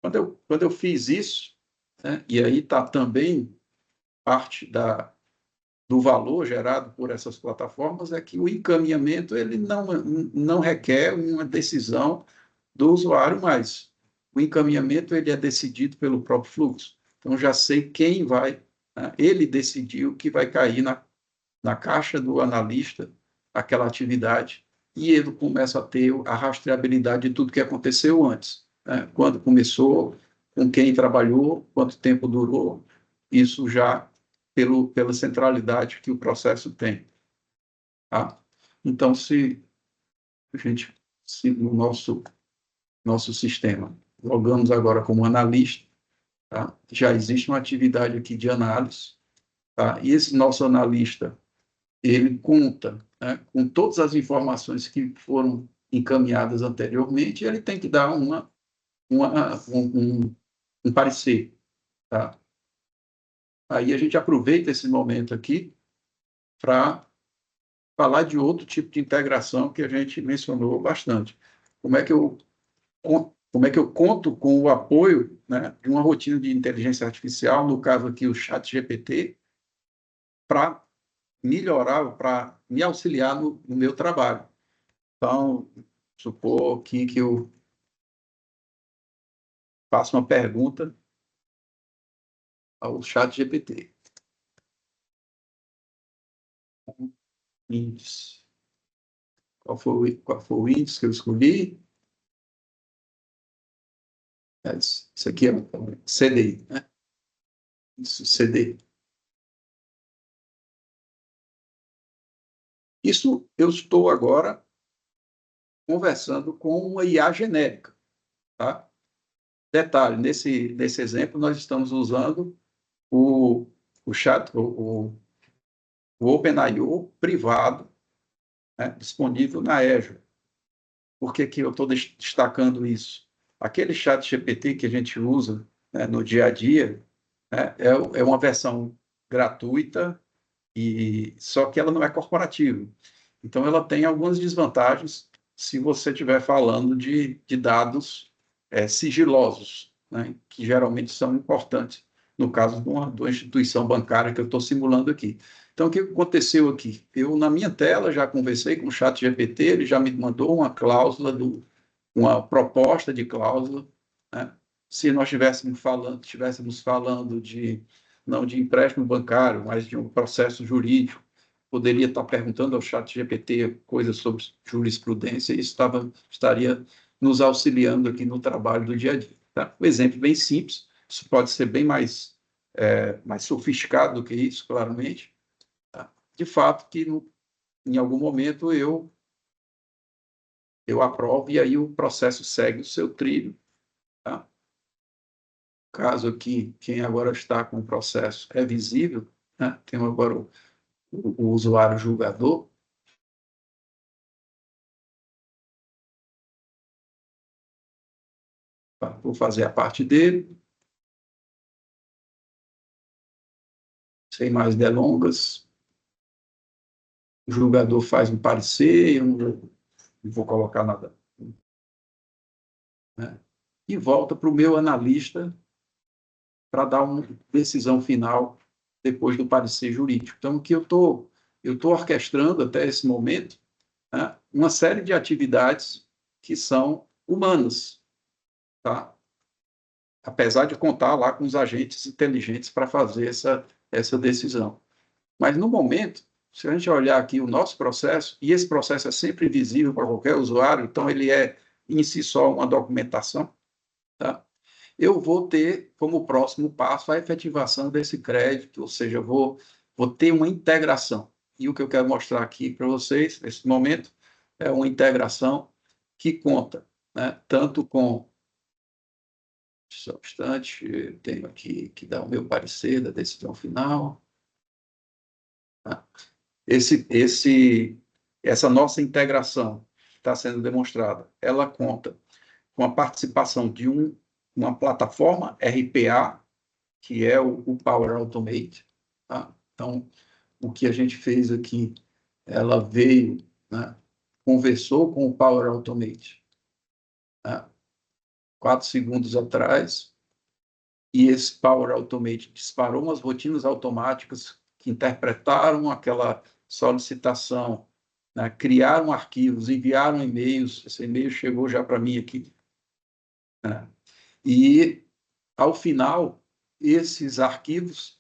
Quando eu fiz isso, né? E aí está também parte do valor gerado por essas plataformas, é que o encaminhamento ele não requer uma decisão do usuário mais. O encaminhamento ele é decidido pelo próprio fluxo. Então, já sei quem vai, né? Ele decidiu que vai cair na caixa do analista aquela atividade e ele começa a ter a rastreabilidade de tudo que aconteceu antes. Né? Quando começou, com quem trabalhou, quanto tempo durou, isso já pela centralidade que o processo tem. Tá? Então, se a gente, se no nosso sistema, logamos agora como analista, tá? Já existe uma atividade aqui de análise, tá? E esse nosso analista, ele conta, né, com todas as informações que foram encaminhadas anteriormente, e ele tem que dar um parecer. Tá? Aí a gente aproveita esse momento aqui para falar de outro tipo de integração que a gente mencionou bastante. Como é que eu como é que eu conto com o apoio, né, de uma rotina de inteligência artificial, no caso aqui o ChatGPT, para melhorar, para me auxiliar no meu trabalho. Então, supor aqui que eu faço uma pergunta ao ChatGPT. Índice. Qual foi o índice que eu escolhi? Isso aqui é CDI, né? Isso, CDI. Isso eu estou agora conversando com uma IA genérica, tá? Detalhe, nesse exemplo, nós estamos usando o chat, o OpenIO privado, né, disponível na Azure. Por que que eu estou destacando isso? Aquele chat GPT que a gente usa, né, no dia a dia, né, é uma versão gratuita, e só que ela não é corporativa. Então, ela tem algumas desvantagens se você estiver falando de dados sigilosos, né, que geralmente são importantes no caso de uma instituição bancária que eu estou simulando aqui. Então, o que aconteceu aqui? Eu, na minha tela, já conversei com o chat GPT, ele já me mandou uma cláusula, uma proposta de cláusula, né? Se nós estivéssemos falando de, não de empréstimo bancário, mas de um processo jurídico, poderia estar perguntando ao chat GPT coisas sobre jurisprudência e estaria nos auxiliando aqui no trabalho do dia a dia. Tá? Um exemplo bem simples, isso pode ser bem mais sofisticado do que isso, claramente. Tá? De fato, que em algum momento eu aprovo e aí o processo segue o seu trilho. Tá? Caso aqui, quem agora está com o processo é visível, né? Tem agora o usuário julgador. Tá? Vou fazer a parte dele, sem mais delongas. O julgador faz um parecer, eu não vou colocar nada, né? E volta para o meu analista para dar uma decisão final depois do parecer jurídico. Então, o que eu tô orquestrando até esse momento, né, uma série de atividades que são humanas, tá? Apesar de contar lá com os agentes inteligentes para fazer essa decisão. Mas, no momento, se a gente olhar aqui o nosso processo, e esse processo é sempre visível para qualquer usuário, então ele é, em si só, uma documentação, tá? Eu vou ter como próximo passo a efetivação desse crédito, ou seja, vou ter uma integração. E o que eu quero mostrar aqui para vocês, nesse momento, é uma integração que conta, né, tanto com. Só um instante, eu tenho aqui que dar o meu parecer da decisão final. Tá? Essa nossa integração que está sendo demonstrada, ela conta com a participação de uma plataforma RPA, que é o Power Automate. Tá? Então, o que a gente fez aqui, ela veio, né, conversou com o Power Automate, né, 4 segundos atrás, e esse Power Automate disparou umas rotinas automáticas que interpretaram aquela solicitação, né, criaram arquivos, enviaram e-mails, esse e-mail chegou já para mim aqui, né, e, ao final, esses arquivos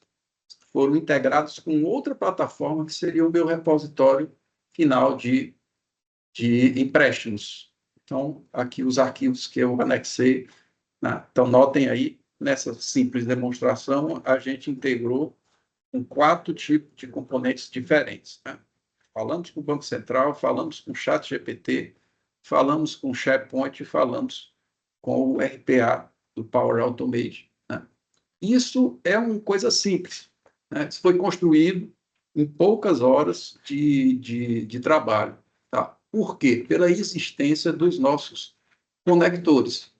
foram integrados com outra plataforma que seria o meu repositório final de empréstimos. Então, aqui os arquivos que eu anexei, né? Então, notem aí, nessa simples demonstração, a gente integrou com 4 tipos de componentes diferentes, né? Falamos com o Banco Central, falamos com o Chat GPT, falamos com o SharePoint e falamos com o RPA do Power Automate, né? Isso é uma coisa simples, né? Isso foi construído em poucas horas de trabalho. Tá? Por quê? Pela existência dos nossos conectores.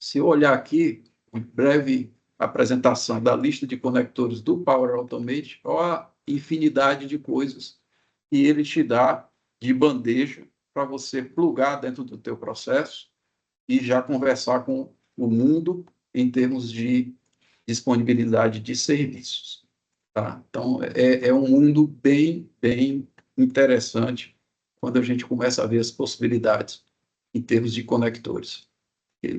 Se eu olhar aqui, uma breve apresentação da lista de conectores do Power Automate, olha a infinidade de coisas que ele te dá de bandeja para você plugar dentro do teu processo e já conversar com o mundo em termos de disponibilidade de serviços. Tá? Então, é um mundo bem interessante quando a gente começa a ver as possibilidades em termos de conectores.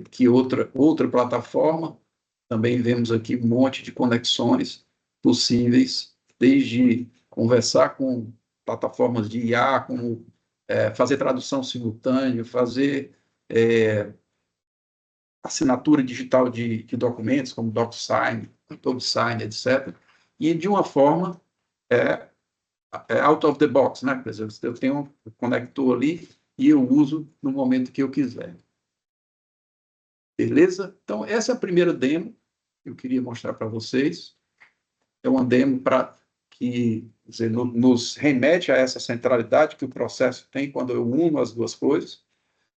Que outra plataforma, também vemos aqui um monte de conexões possíveis, desde conversar com plataformas de IA, como fazer tradução simultânea, fazer assinatura digital de documentos, como DocSign, DocSign, etc. E de uma forma é, out of the box, né? Por exemplo, eu tenho um conector ali e eu uso no momento que eu quiser. Beleza? Então, essa é a primeira demo que eu queria mostrar para vocês. É uma demo para que, quer dizer, nos remete a essa centralidade que o processo tem quando eu uno as duas coisas.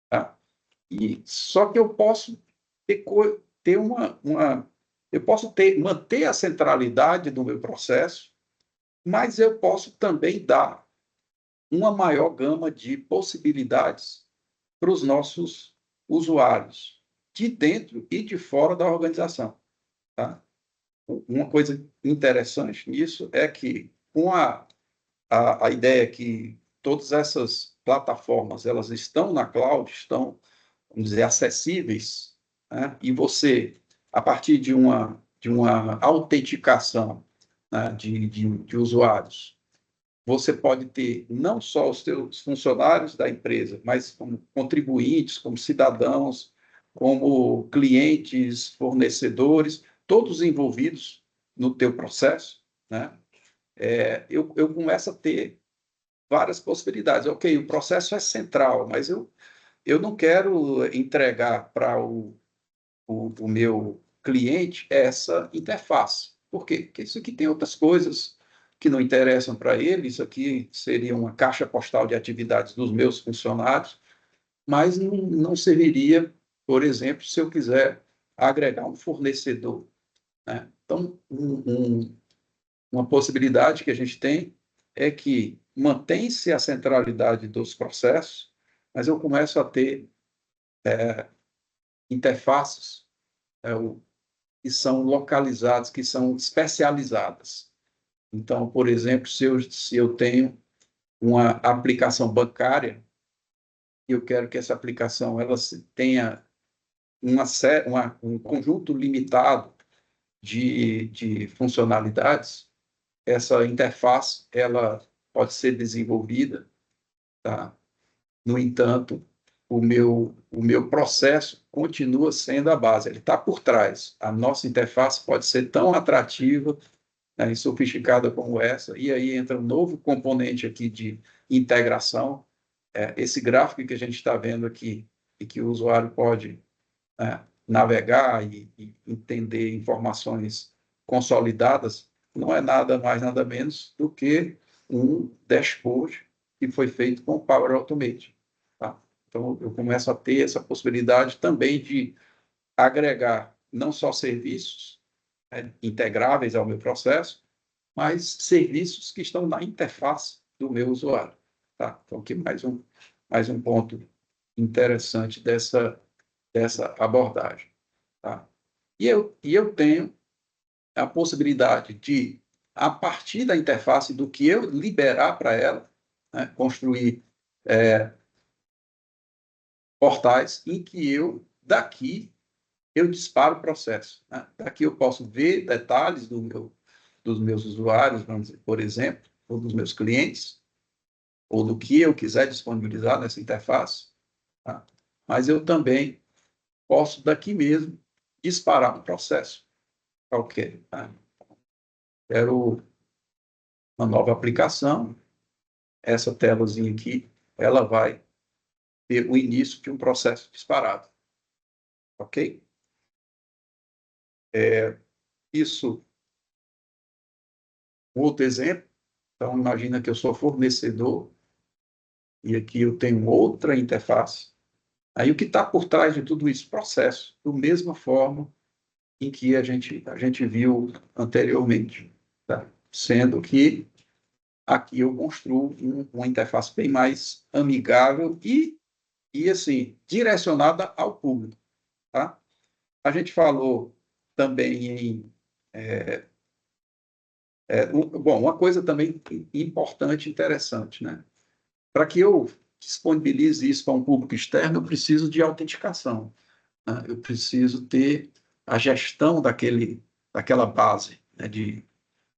Tá? E só que eu posso ter eu posso manter a centralidade do meu processo, mas eu posso também dar uma maior gama de possibilidades para os nossos usuários, de dentro e de fora da organização. Tá? Uma coisa interessante nisso é que, com a ideia que todas essas plataformas elas estão na cloud, estão, vamos dizer, acessíveis, né? E você, a partir de uma autenticação, né, de usuários, você pode ter não só os seus funcionários da empresa, mas como contribuintes, como cidadãos, como clientes, fornecedores, todos envolvidos no teu processo, né? Eu começo a ter várias possibilidades. Ok, o processo é central, mas eu não quero entregar para o meu cliente essa interface. Por quê? Porque isso aqui tem outras coisas que não interessam para ele, isso aqui seria uma caixa postal de atividades dos meus funcionários, mas não serviria, por exemplo, se eu quiser agregar um fornecedor. Né? Então, uma possibilidade que a gente tem é que mantém-se a centralidade dos processos, mas eu começo a ter interfaces que são localizadas, que são especializadas. Então, por exemplo, se eu tenho uma aplicação bancária, eu quero que essa aplicação ela tenha um conjunto limitado de funcionalidades, essa interface ela pode ser desenvolvida, tá? No entanto, o meu processo continua sendo a base, ele está por trás. A nossa interface pode ser tão atrativa, né, e sofisticada como essa, e aí entra um novo componente aqui de integração, esse gráfico que a gente está vendo aqui, e que o usuário pode, né, navegar e entender informações consolidadas, não é nada mais, nada menos do que um dashboard que foi feito com o Power Automate. Tá? Então, eu começo a ter essa possibilidade também de agregar não só serviços, né, integráveis ao meu processo, mas serviços que estão na interface do meu usuário. Tá? Então, aqui mais um ponto interessante dessa abordagem. Tá? E eu tenho a possibilidade de, a partir da interface, do que eu liberar para ela, né, construir portais em que daqui, eu disparo o processo. Né? Daqui eu posso ver detalhes dos meus usuários, vamos dizer, por exemplo, ou dos meus clientes, ou do que eu quiser disponibilizar nessa interface. Tá? Mas eu também posso, daqui mesmo, disparar um processo qualquer. Tá? Quero uma nova aplicação, essa telazinha aqui, ela vai ter o início de um processo disparado. Ok? Isso, um outro exemplo. Então, imagina que eu sou fornecedor e aqui eu tenho outra interface. Aí, o que está por trás de tudo isso? Processo, da mesma forma em que a gente viu anteriormente. Tá? Sendo que aqui eu construo uma interface bem mais amigável e assim, direcionada ao público. Tá? A gente falou também bom, uma coisa também importante e interessante, né? Para que eu disponibilize isso para um público externo, eu preciso de autenticação, né? Eu preciso ter a gestão daquela base, né, de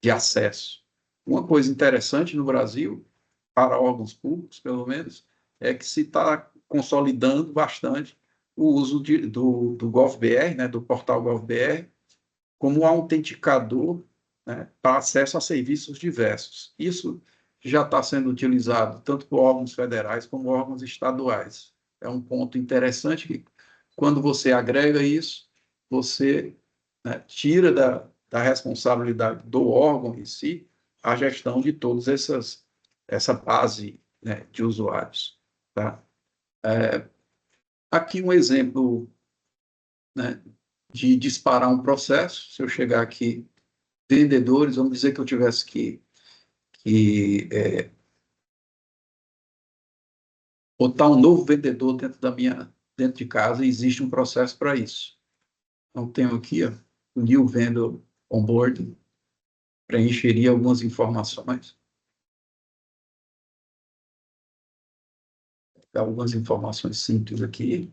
acesso. Uma coisa interessante no Brasil, para órgãos públicos, pelo menos, é que se está consolidando bastante o uso do GovBR, né, do portal GovBR, como um autenticador, né, para acesso a serviços diversos. Isso já está sendo utilizado tanto por órgãos federais como órgãos estaduais. É um ponto interessante que quando você agrega isso, você, né, tira da responsabilidade do órgão em si a gestão de todas essa base, né, de usuários. Tá? Aqui um exemplo, né, de disparar um processo. Se eu chegar aqui, vendedores, vamos dizer que eu tivesse que botar um novo vendedor dentro de casa, e existe um processo para isso. Então, tenho aqui, ó, o New Vendor Onboarding, preencheria algumas informações. Algumas informações simples aqui.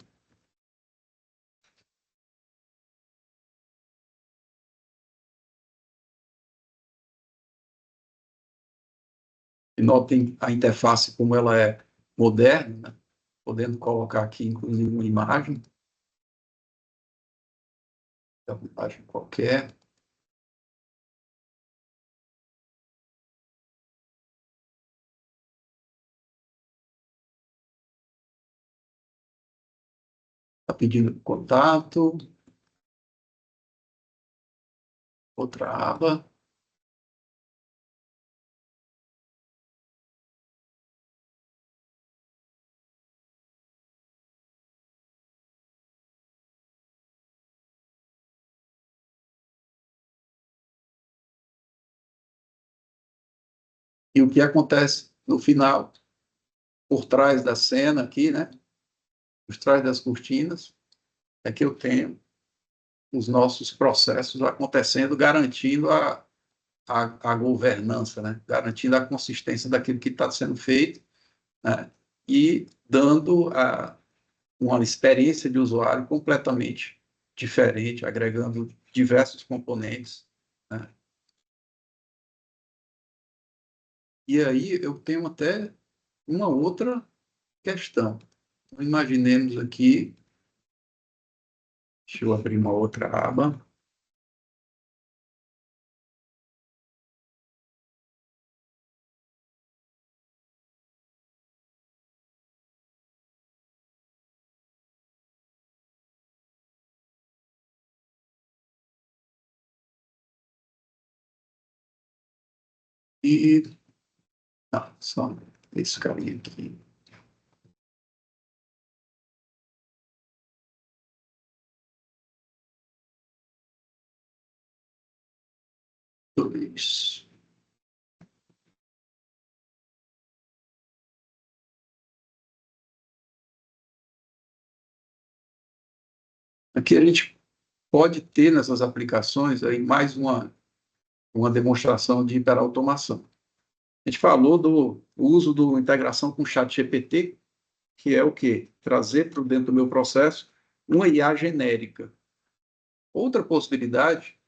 E notem a interface como ela é moderna, né? Podendo colocar aqui, inclusive, uma imagem qualquer. Está pedindo contato. Outra aba. E o que acontece no final, por trás da cena aqui, né? Por trás das cortinas, é que eu tenho os nossos processos acontecendo, garantindo a governança, né? Garantindo a consistência daquilo que está sendo feito, né? E dando uma experiência de usuário completamente diferente, agregando diversos componentes, né? E aí eu tenho até uma outra questão. Imaginemos aqui, deixa eu abrir uma outra aba. E só esse caminho aqui. Dois. Aqui a gente pode ter nessas aplicações aí mais uma demonstração de hiperautomação. A gente falou do uso da integração com o chat GPT, que é o quê? Trazer para dentro do meu processo uma IA genérica. Outra possibilidade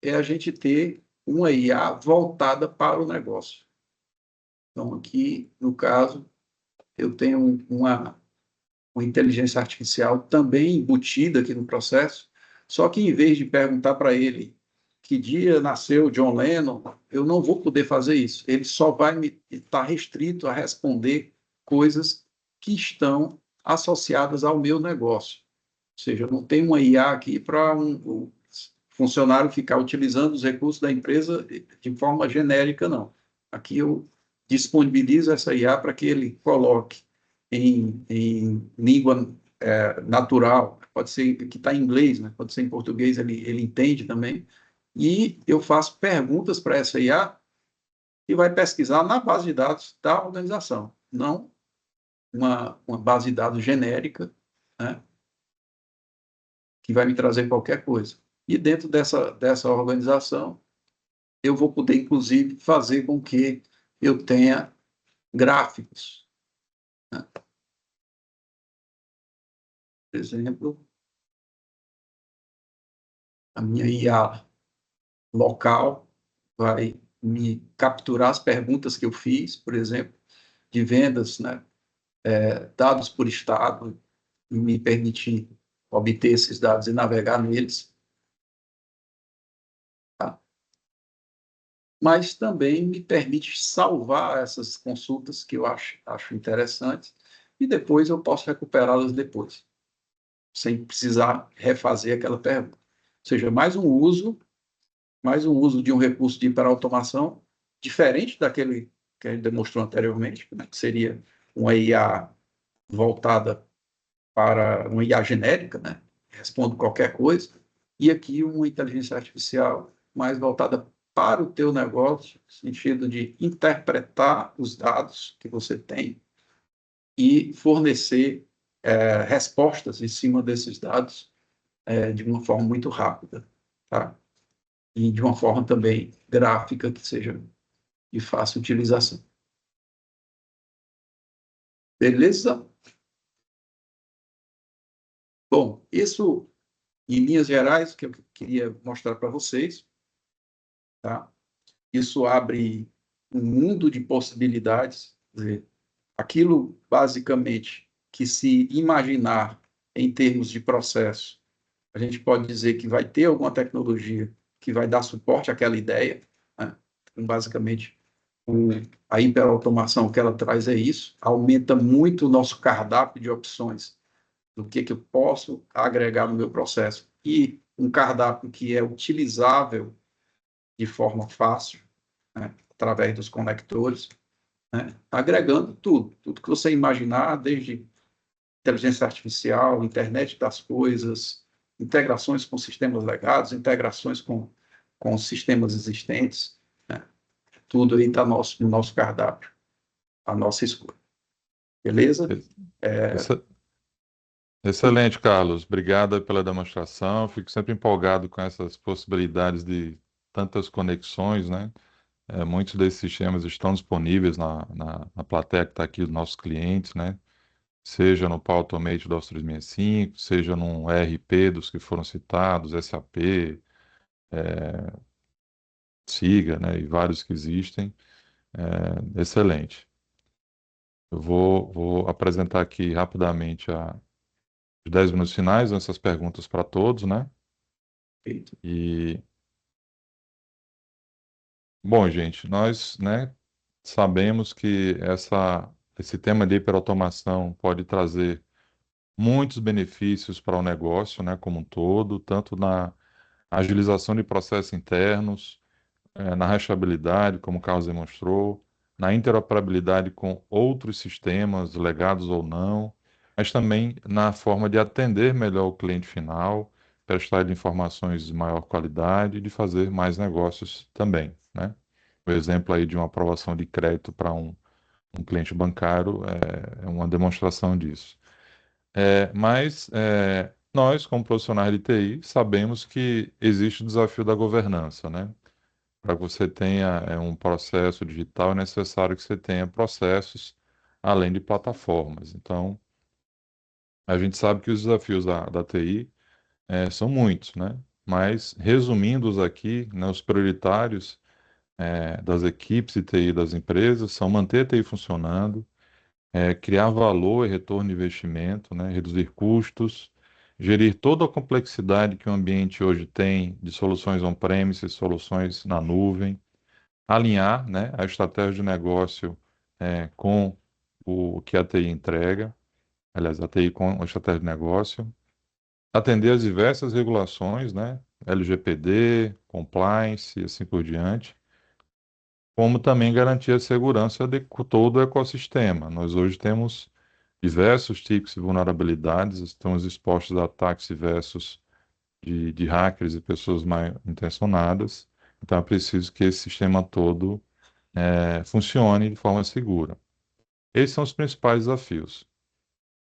é a gente ter uma IA voltada para o negócio. Então, aqui, no caso, eu tenho uma inteligência artificial também embutida aqui no processo, só que em vez de perguntar para ele que dia nasceu John Lennon, eu não vou poder fazer isso. Ele só vai estar restrito a responder coisas que estão associadas ao meu negócio. Ou seja, eu não tenho uma IA aqui para um funcionário ficar utilizando os recursos da empresa de forma genérica, não. Aqui eu disponibilizo essa IA para que ele coloque em língua natural, pode ser que está em inglês, né? Pode ser em português, ele entende também, e eu faço perguntas para essa IA e vai pesquisar na base de dados da organização, não uma base de dados genérica, né? Que vai me trazer qualquer coisa. E dentro dessa organização, eu vou poder, inclusive, fazer com que eu tenha gráficos, né? Por exemplo, a minha IA local vai me capturar as perguntas que eu fiz, por exemplo, de vendas, né? Dados por estado, e me permitir obter esses dados e navegar neles. Tá? Mas também me permite salvar essas consultas que eu acho interessantes e depois eu posso recuperá-las depois. sem precisar refazer aquela pergunta. Ou seja, mais um uso de um recurso de hiperautomação diferente daquele que a gente demonstrou anteriormente, né, que seria uma IA voltada para uma IA genérica, né, responde qualquer coisa, e aqui uma inteligência artificial mais voltada para o teu negócio, no sentido de interpretar os dados que você tem e fornecer respostas em cima desses dados de uma forma muito rápida, tá? E de uma forma também gráfica que seja de fácil utilização. Beleza? Bom, isso em linhas gerais que eu queria mostrar para vocês, tá? Isso abre um mundo de possibilidades, quer dizer, aquilo basicamente que se imaginar em termos de processo, a gente pode dizer que vai ter alguma tecnologia que vai dar suporte àquela ideia, né? Então, basicamente, a hiperautomação que ela traz é isso, aumenta muito o nosso cardápio de opções do que eu posso agregar no meu processo e um cardápio que é utilizável de forma fácil, né, através dos conectores, né, agregando tudo que você imaginar, desde inteligência artificial, internet das coisas, integrações com sistemas legados, integrações com sistemas existentes, né, tudo aí está no nosso cardápio, a nossa escolha. Beleza? Ex- Excelente, Carlos. Obrigado pela demonstração. Fico sempre empolgado com essas possibilidades de tantas conexões, né? Muitos desses sistemas estão disponíveis na plateia que está aqui dos nossos clientes, né? Seja no Power Automate do Office 365, seja no ERP dos que foram citados, SAP, SIGA, né? E vários que existem. Excelente. Eu vou apresentar aqui rapidamente os 10 minutos finais, essas perguntas para todos, né? Perfeito. E, bom, gente, nós, né, sabemos que esse tema de hiperautomação pode trazer muitos benefícios para o negócio, né, como um todo, tanto na agilização de processos internos, na rastreabilidade, como o Carlos demonstrou, na interoperabilidade com outros sistemas, legados ou não, mas também na forma de atender melhor o cliente final, prestar informações de maior qualidade e de fazer mais negócios também, né? O exemplo aí de uma aprovação de crédito para um cliente bancário é uma demonstração disso. Mas nós, como profissionais de TI, sabemos que existe o desafio da governança, né? Para que você tenha um processo digital, é necessário que você tenha processos além de plataformas. Então, a gente sabe que os desafios da TI são muitos, né? Mas, resumindo-os aqui, né, os prioritários das equipes de TI das empresas são manter a TI funcionando, criar valor e retorno de investimento, né? Reduzir custos, gerir toda a complexidade que o ambiente hoje tem de soluções on-premise, soluções na nuvem, alinhar, né, a estratégia de negócio com o que a TI entrega, aliás, a TI com a estratégia de negócio, atender às diversas regulações, né, LGPD, compliance e assim por diante, como também garantir a segurança de todo o ecossistema. Nós hoje temos diversos tipos de vulnerabilidades, estamos expostos a ataques diversos de hackers e pessoas mal intencionadas, então é preciso que esse sistema todo funcione de forma segura. Esses são os principais desafios.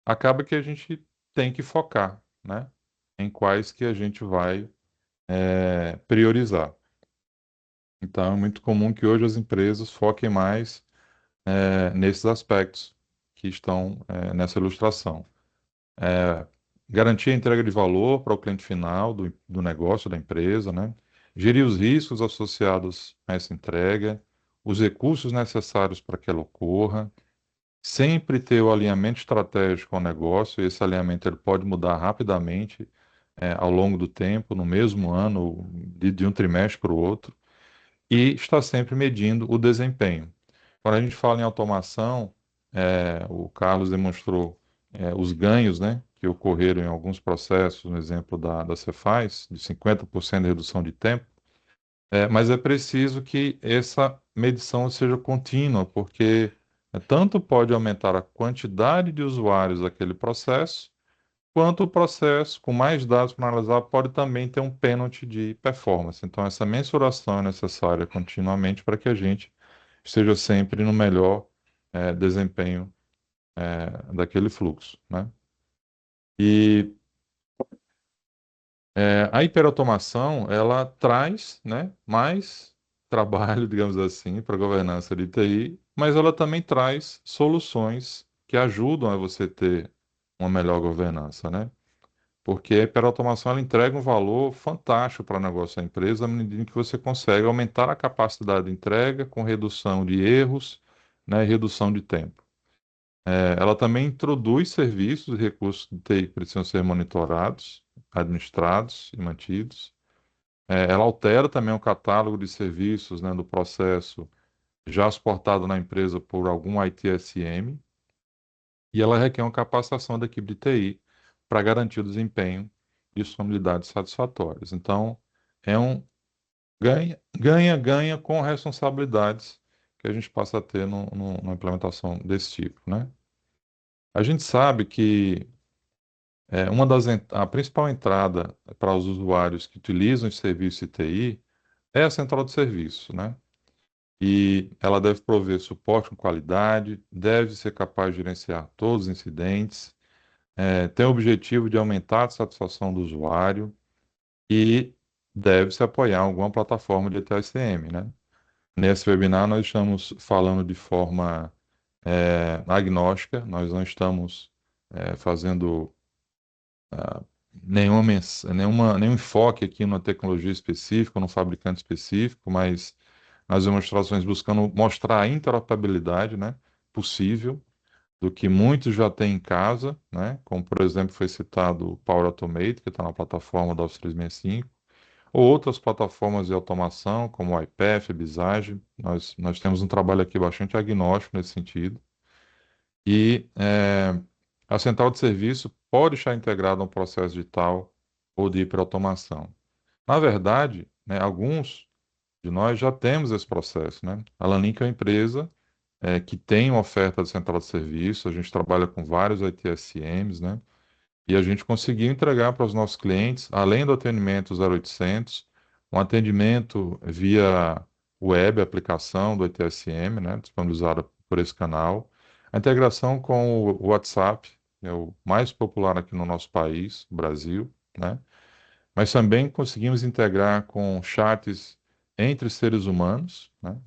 Acaba que a gente tem que focar, né, em quais que a gente vai priorizar. Então, é muito comum que hoje as empresas foquem mais nesses aspectos que estão nessa ilustração. É, Garantir a entrega de valor para o cliente final do negócio, da empresa, né? Gerir os riscos associados a essa entrega, os recursos necessários para que ela ocorra, sempre ter o alinhamento estratégico ao negócio, e esse alinhamento ele pode mudar rapidamente ao longo do tempo, no mesmo ano, de um trimestre para o outro, e estar sempre medindo o desempenho. Quando a gente fala em automação, o Carlos demonstrou os ganhos, né, que ocorreram em alguns processos, no exemplo da Cefaz, de 50% de redução de tempo, mas é preciso que essa medição seja contínua, porque tanto pode aumentar a quantidade de usuários daquele processo, quanto o processo, com mais dados para analisar, pode também ter um pênalti de performance. Então, essa mensuração é necessária continuamente para que a gente esteja sempre no melhor desempenho daquele fluxo, né? E a hiperautomação, ela traz, né, mais trabalho, digamos assim, para a governança de TI, mas ela também traz soluções que ajudam a você ter uma melhor governança, né? Porque a hiperautomação ela entrega um valor fantástico para o negócio da empresa, à medida que você consegue aumentar a capacidade de entrega com redução de erros, né, e redução de tempo. Ela também introduz serviços e recursos de TI que precisam ser monitorados, administrados e mantidos. Ela altera também o catálogo de serviços, né, do processo já suportado na empresa por algum ITSM, e ela requer uma capacitação da equipe de TI para garantir o desempenho e disponibilidade satisfatórias. Então, é um ganha com responsabilidades que a gente passa a ter numa implementação desse tipo, né? A gente sabe que a principal entrada para os usuários que utilizam os serviços de TI é a central de serviço, né? E ela deve prover suporte com qualidade, deve ser capaz de gerenciar todos os incidentes, tem o objetivo de aumentar a satisfação do usuário e deve se apoiar em alguma plataforma de TSM, né? Nesse webinar nós estamos falando de forma agnóstica, nós não estamos fazendo nenhum enfoque aqui numa tecnologia específica, num fabricante específico, mas nas demonstrações buscando mostrar a interoperabilidade, né, possível do que muitos já têm em casa, né, como por exemplo foi citado o Power Automate, que está na plataforma da Office 365, ou outras plataformas de automação, como o iPath, a Visage. Nós temos um trabalho aqui bastante agnóstico nesse sentido. E a central de serviço pode estar integrada a um processo digital ou de hiperautomação. Na verdade, né, alguns de nós já temos esse processo, né? A Lanlink é uma empresa que tem uma oferta de central de serviço, a gente trabalha com vários ITSMs, né? E a gente conseguiu entregar para os nossos clientes, além do atendimento 0800, um atendimento via web, aplicação do ITSM, né, disponibilizada por esse canal, a integração com o WhatsApp, que é o mais popular aqui no nosso país, Brasil, né, mas também conseguimos integrar com chats entre seres humanos, né,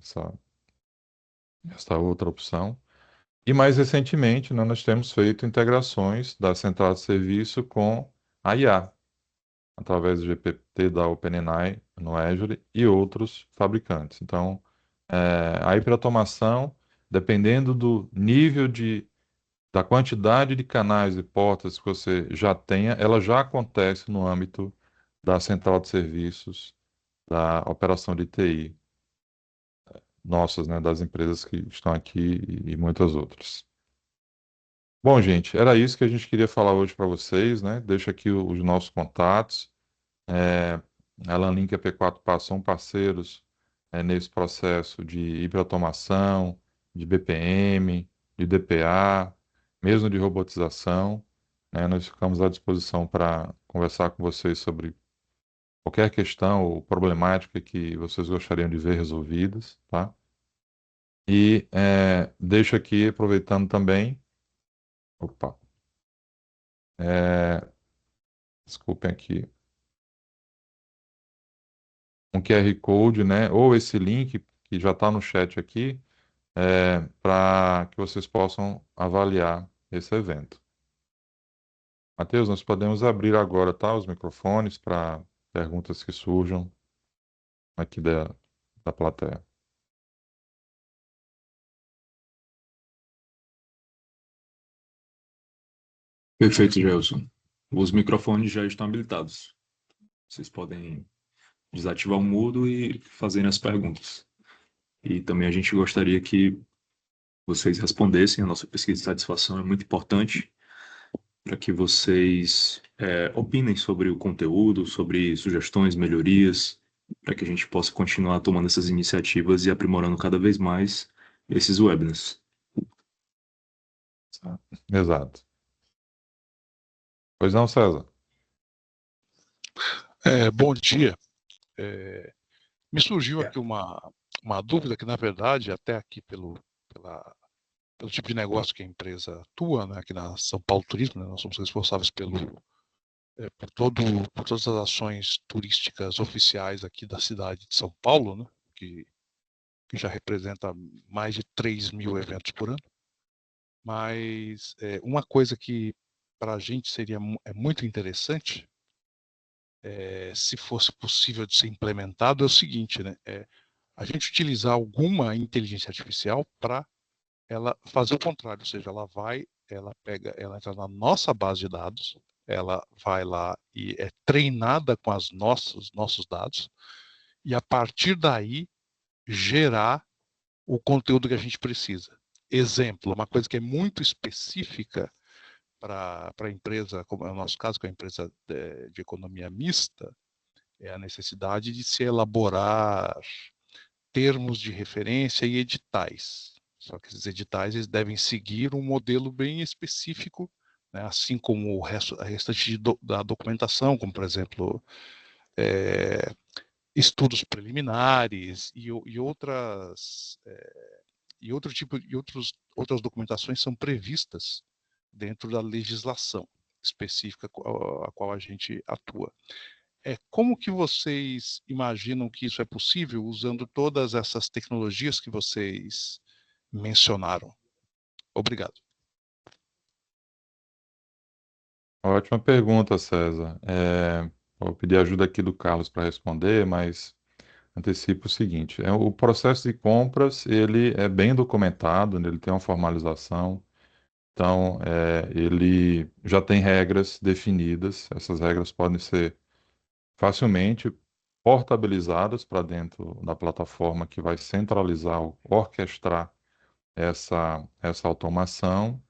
essa outra opção. E mais recentemente, né, nós temos feito integrações da central de serviço com a IA, através do GPT da OpenAI no Azure e outros fabricantes. Então, a hiperautomação, dependendo do nível da quantidade de canais e portas que você já tenha, ela já acontece no âmbito da central de serviços, da operação de TI, nossas, né, das empresas que estão aqui e muitas outras. Bom, gente, era isso que a gente queria falar hoje para vocês, né? Deixa aqui os nossos contatos. É, a Lanlink e a P4P são parceiros nesse processo de hiperautomação, de BPM, de DPA, mesmo de robotização, né? Nós ficamos à disposição para conversar com vocês sobre qualquer questão ou problemática que vocês gostariam de ver resolvidas, tá? E deixo aqui, aproveitando também, opa, é, desculpem aqui, um QR Code, né? Ou esse link que já está no chat aqui, para que vocês possam avaliar esse evento. Matheus, nós podemos abrir agora, tá, os microfones para perguntas que surjam aqui da plateia. Perfeito, Gelson. Os microfones já estão habilitados. Vocês podem desativar o mudo e fazerem as perguntas. E também a gente gostaria que vocês respondessem. A nossa pesquisa de satisfação é muito importante para que vocês opinem sobre o conteúdo, sobre sugestões, melhorias, para que a gente possa continuar tomando essas iniciativas e aprimorando cada vez mais esses webinars. Exato. Pois não, César? Bom dia. Me surgiu aqui uma dúvida que, na verdade, até aqui pelo tipo de negócio que a empresa atua, né, aqui na São Paulo Turismo, né, nós somos responsáveis por todas as ações turísticas oficiais aqui da cidade de São Paulo, né, que já representa mais de 3.000 eventos por ano. Mas uma coisa que para a gente seria muito interessante, se fosse possível de ser implementado, é o seguinte, né? A gente utilizar alguma inteligência artificial para ela fazer o contrário, ou seja, ela entra na nossa base de dados, ela vai lá e é treinada com os nossos dados, e a partir daí gerar o conteúdo que a gente precisa. Exemplo, uma coisa que é muito específica para a empresa, como é o nosso caso, que é a empresa de economia mista, é a necessidade de se elaborar termos de referência e editais. Só que esses editais eles devem seguir um modelo bem específico, né, assim como a restante da documentação, como, por exemplo, estudos preliminares e outras outras documentações são previstas dentro da legislação específica a qual a gente atua. Como que vocês imaginam que isso é possível usando todas essas tecnologias que vocês mencionaram? Obrigado. Ótima pergunta, César. Vou pedir ajuda aqui do Carlos para responder, mas antecipo o seguinte: o processo de compras ele é bem documentado, né, ele tem uma formalização, então ele já tem regras definidas. Essas regras podem ser facilmente portabilizadas para dentro da plataforma que vai centralizar, orquestrar essa automação,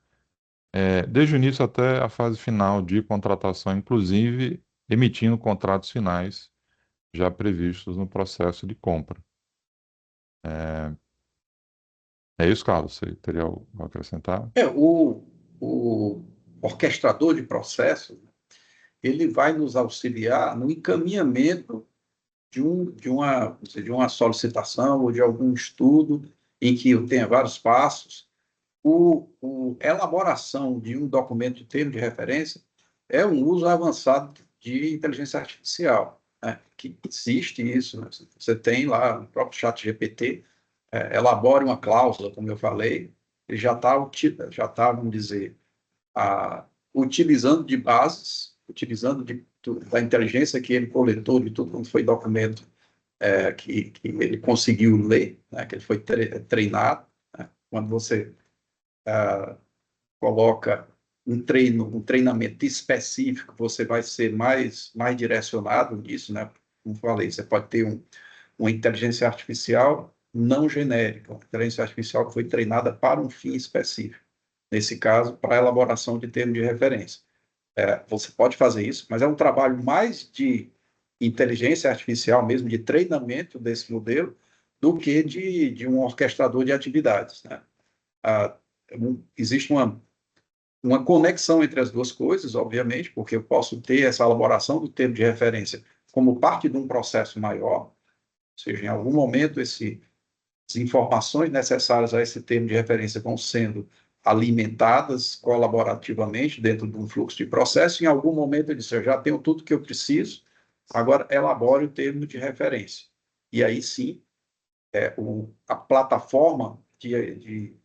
desde o início até a fase final de contratação, inclusive emitindo contratos finais já previstos no processo de compra. É isso, Carlos. Você teria algo a acrescentar? O orquestrador de processos, ele vai nos auxiliar no encaminhamento de uma solicitação ou de algum estudo em que eu tenha vários passos. A elaboração de um documento de termo de referência é um uso avançado de inteligência artificial, né? Que existe isso, né? Você tem lá no próprio chat GPT, elabore uma cláusula, como eu falei, ele vamos dizer, utilizando de bases, da inteligência que ele coletou de tudo quanto foi documento que ele conseguiu ler, né? Que ele foi treinado, né? Quando você coloca um treinamento específico, você vai ser mais direcionado nisso, né? Como falei, você pode ter uma inteligência artificial não genérica, uma inteligência artificial que foi treinada para um fim específico. Nesse caso, para a elaboração de termos de referência. Você pode fazer isso, mas é um trabalho mais de inteligência artificial mesmo, de treinamento desse modelo, do que de um orquestrador de atividades, né? Existe uma conexão entre as duas coisas, obviamente, porque eu posso ter essa elaboração do termo de referência como parte de um processo maior, ou seja, em algum momento as informações necessárias a esse termo de referência vão sendo alimentadas colaborativamente dentro de um fluxo de processo. Em algum momento eu disse, eu já tenho tudo que eu preciso, agora elabore o termo de referência. E aí sim, a plataforma de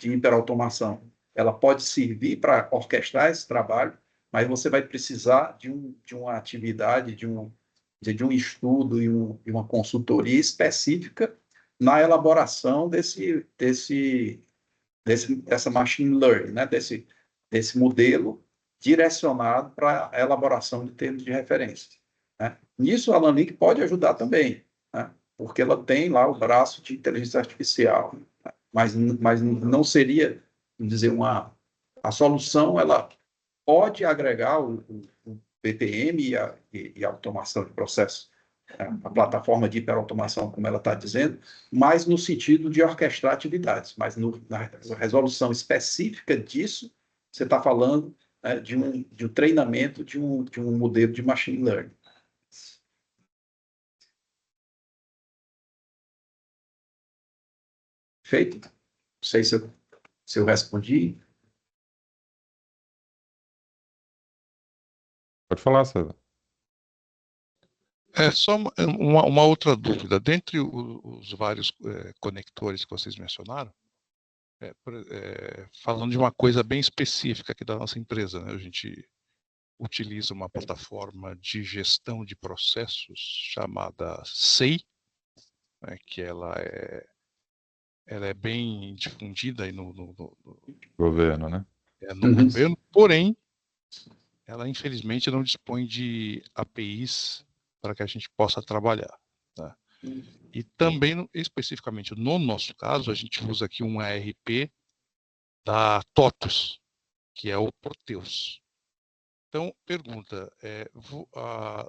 hiperautomação, ela pode servir para orquestrar esse trabalho, mas você vai precisar de uma atividade, de um estudo e uma consultoria específica na elaboração dessa machine learning, né? desse modelo direcionado para a elaboração de termos de referência, né? Nisso, a Lanlink pode ajudar também, né? Porque ela tem lá o braço de inteligência artificial, mas não seria, vamos dizer, a solução, ela pode agregar o BPM e a automação de processos, a plataforma de hiperautomação, como ela está dizendo, mas no sentido de orquestrar atividades. Mas na resolução específica disso, você está falando de um treinamento de um modelo de machine learning. Feito? Não sei se eu respondi. Pode falar, César. Só uma outra dúvida. Dentre os vários conectores que vocês mencionaram, falando de uma coisa bem específica aqui da nossa empresa, né? A gente utiliza uma plataforma de gestão de processos chamada SEI, né? Que ela é bem difundida aí no Governo, né? governo, porém, ela infelizmente não dispõe de APIs para que a gente possa trabalhar. Tá? E também, especificamente no nosso caso, a gente usa aqui um ERP da TOTUS, que é o Proteus. Então, pergunta,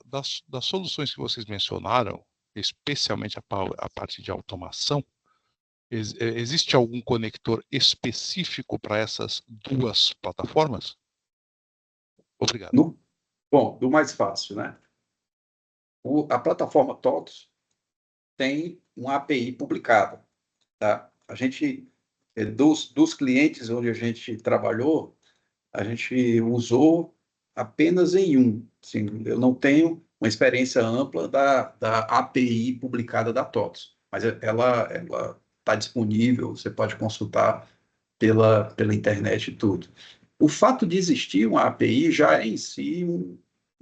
das soluções que vocês mencionaram, especialmente a parte de automação, existe algum conector específico para essas duas plataformas? Obrigado. Bom, do mais fácil, né? A plataforma TOTUS tem uma API publicada, tá? A gente, dos clientes onde a gente trabalhou, a gente usou apenas em um. Assim, eu não tenho uma experiência ampla da API publicada da TOTUS, mas ela está disponível, você pode consultar pela internet e tudo. O fato de existir uma API já é em si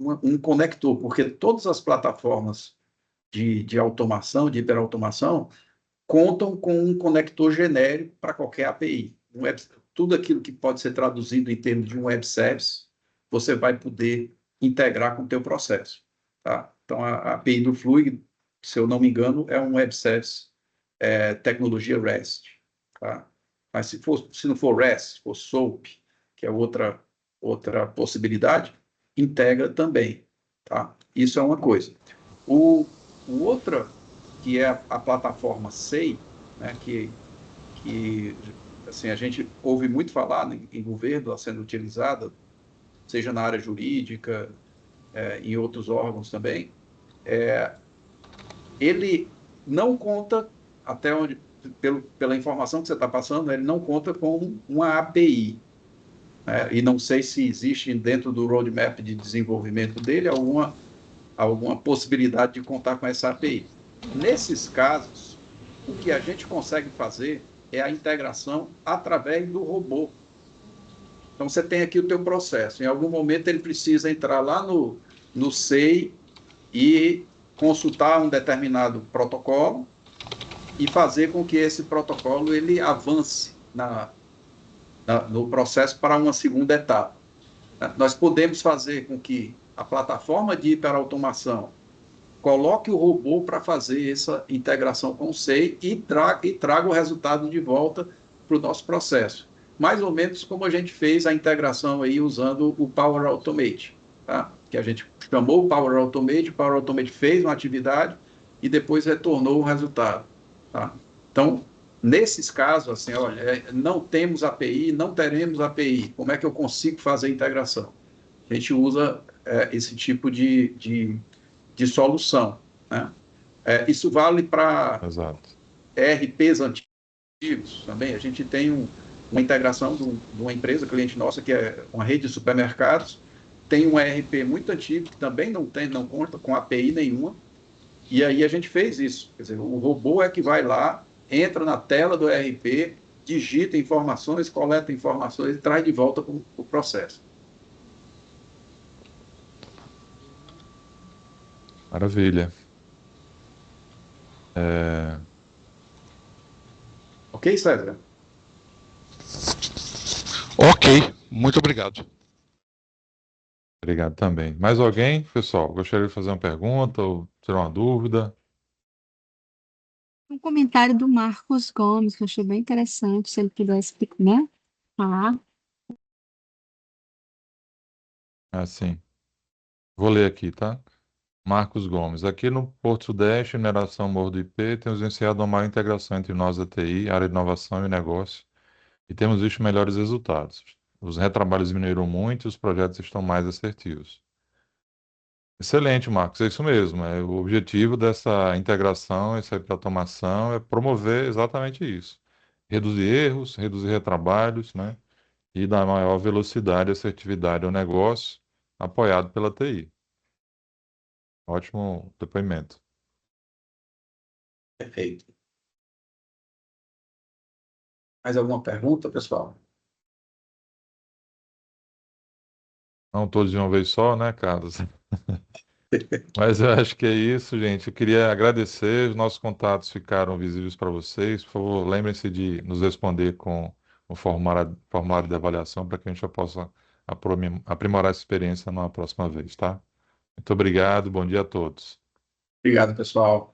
um conector, porque todas as plataformas de automação, de hiperautomação, contam com um conector genérico para qualquer API. Tudo aquilo que pode ser traduzido em termos de um web service, você vai poder integrar com o teu processo. Tá? Então, a API do Fluid, se eu não me engano, é um web service tecnologia REST. Tá? Mas se não for REST, se for SOAP, que é outra possibilidade, integra também. Tá? Isso é uma coisa. O outra, que é a plataforma SEI, né, que assim, a gente ouve muito falar em governo sendo utilizada, seja na área jurídica, em outros órgãos também, ele não conta, até onde, pela informação que você está passando, ele não conta com uma API. Né? E não sei se existe dentro do roadmap de desenvolvimento dele alguma possibilidade de contar com essa API. Nesses casos, o que a gente consegue fazer é a integração através do robô. Então, você tem aqui o teu processo. Em algum momento, ele precisa entrar lá no SEI e consultar um determinado protocolo e fazer com que esse protocolo ele avance no processo para uma segunda etapa. Nós podemos fazer com que a plataforma de hiperautomação coloque o robô para fazer essa integração com o SEI e traga o resultado de volta para o nosso processo. Mais ou menos como a gente fez a integração aí usando o Power Automate, tá? Que a gente chamou o Power Automate fez uma atividade e depois retornou o resultado. Tá? Então, nesses casos, assim, olha, não temos API, não teremos API, como é que eu consigo fazer a integração? A gente usa esse tipo de solução. Né? Isso vale para ERPs antigos também. A gente tem uma integração de uma empresa, cliente nossa, que é uma rede de supermercados, tem um ERP muito antigo, que também não conta com API nenhuma, e aí a gente fez isso. Quer dizer, o robô é que vai lá, entra na tela do ERP, digita informações, coleta informações e traz de volta para o processo. Maravilha. Ok, César? Ok, muito obrigado. Obrigado também. Mais alguém, pessoal? Gostaria de fazer uma pergunta ou tirar uma dúvida? Um comentário do Marcos Gomes, que eu achei bem interessante, se ele pudesse, né, falar. Assim, vou ler aqui, tá? Marcos Gomes. Aqui no Porto Sudeste, mineração Morro do IP, temos iniciado uma maior integração entre nós da TI, área de inovação e negócio, e temos visto melhores resultados. Os retrabalhos diminuíram muito e os projetos estão mais assertivos. Excelente, Marcos, é isso mesmo. O objetivo dessa integração, essa automação, é promover exatamente isso. Reduzir erros, reduzir retrabalhos, né? E dar maior velocidade e assertividade ao negócio, apoiado pela TI. Ótimo depoimento. Perfeito. Mais alguma pergunta, pessoal? Não todos de uma vez só, né, Carlos? Mas eu acho que é isso, gente. Eu queria agradecer. Os nossos contatos ficaram visíveis para vocês. Por favor, lembrem-se de nos responder com o formulário de avaliação para que a gente já possa aprimorar essa experiência na próxima vez, tá? Muito obrigado. Bom dia a todos. Obrigado, pessoal.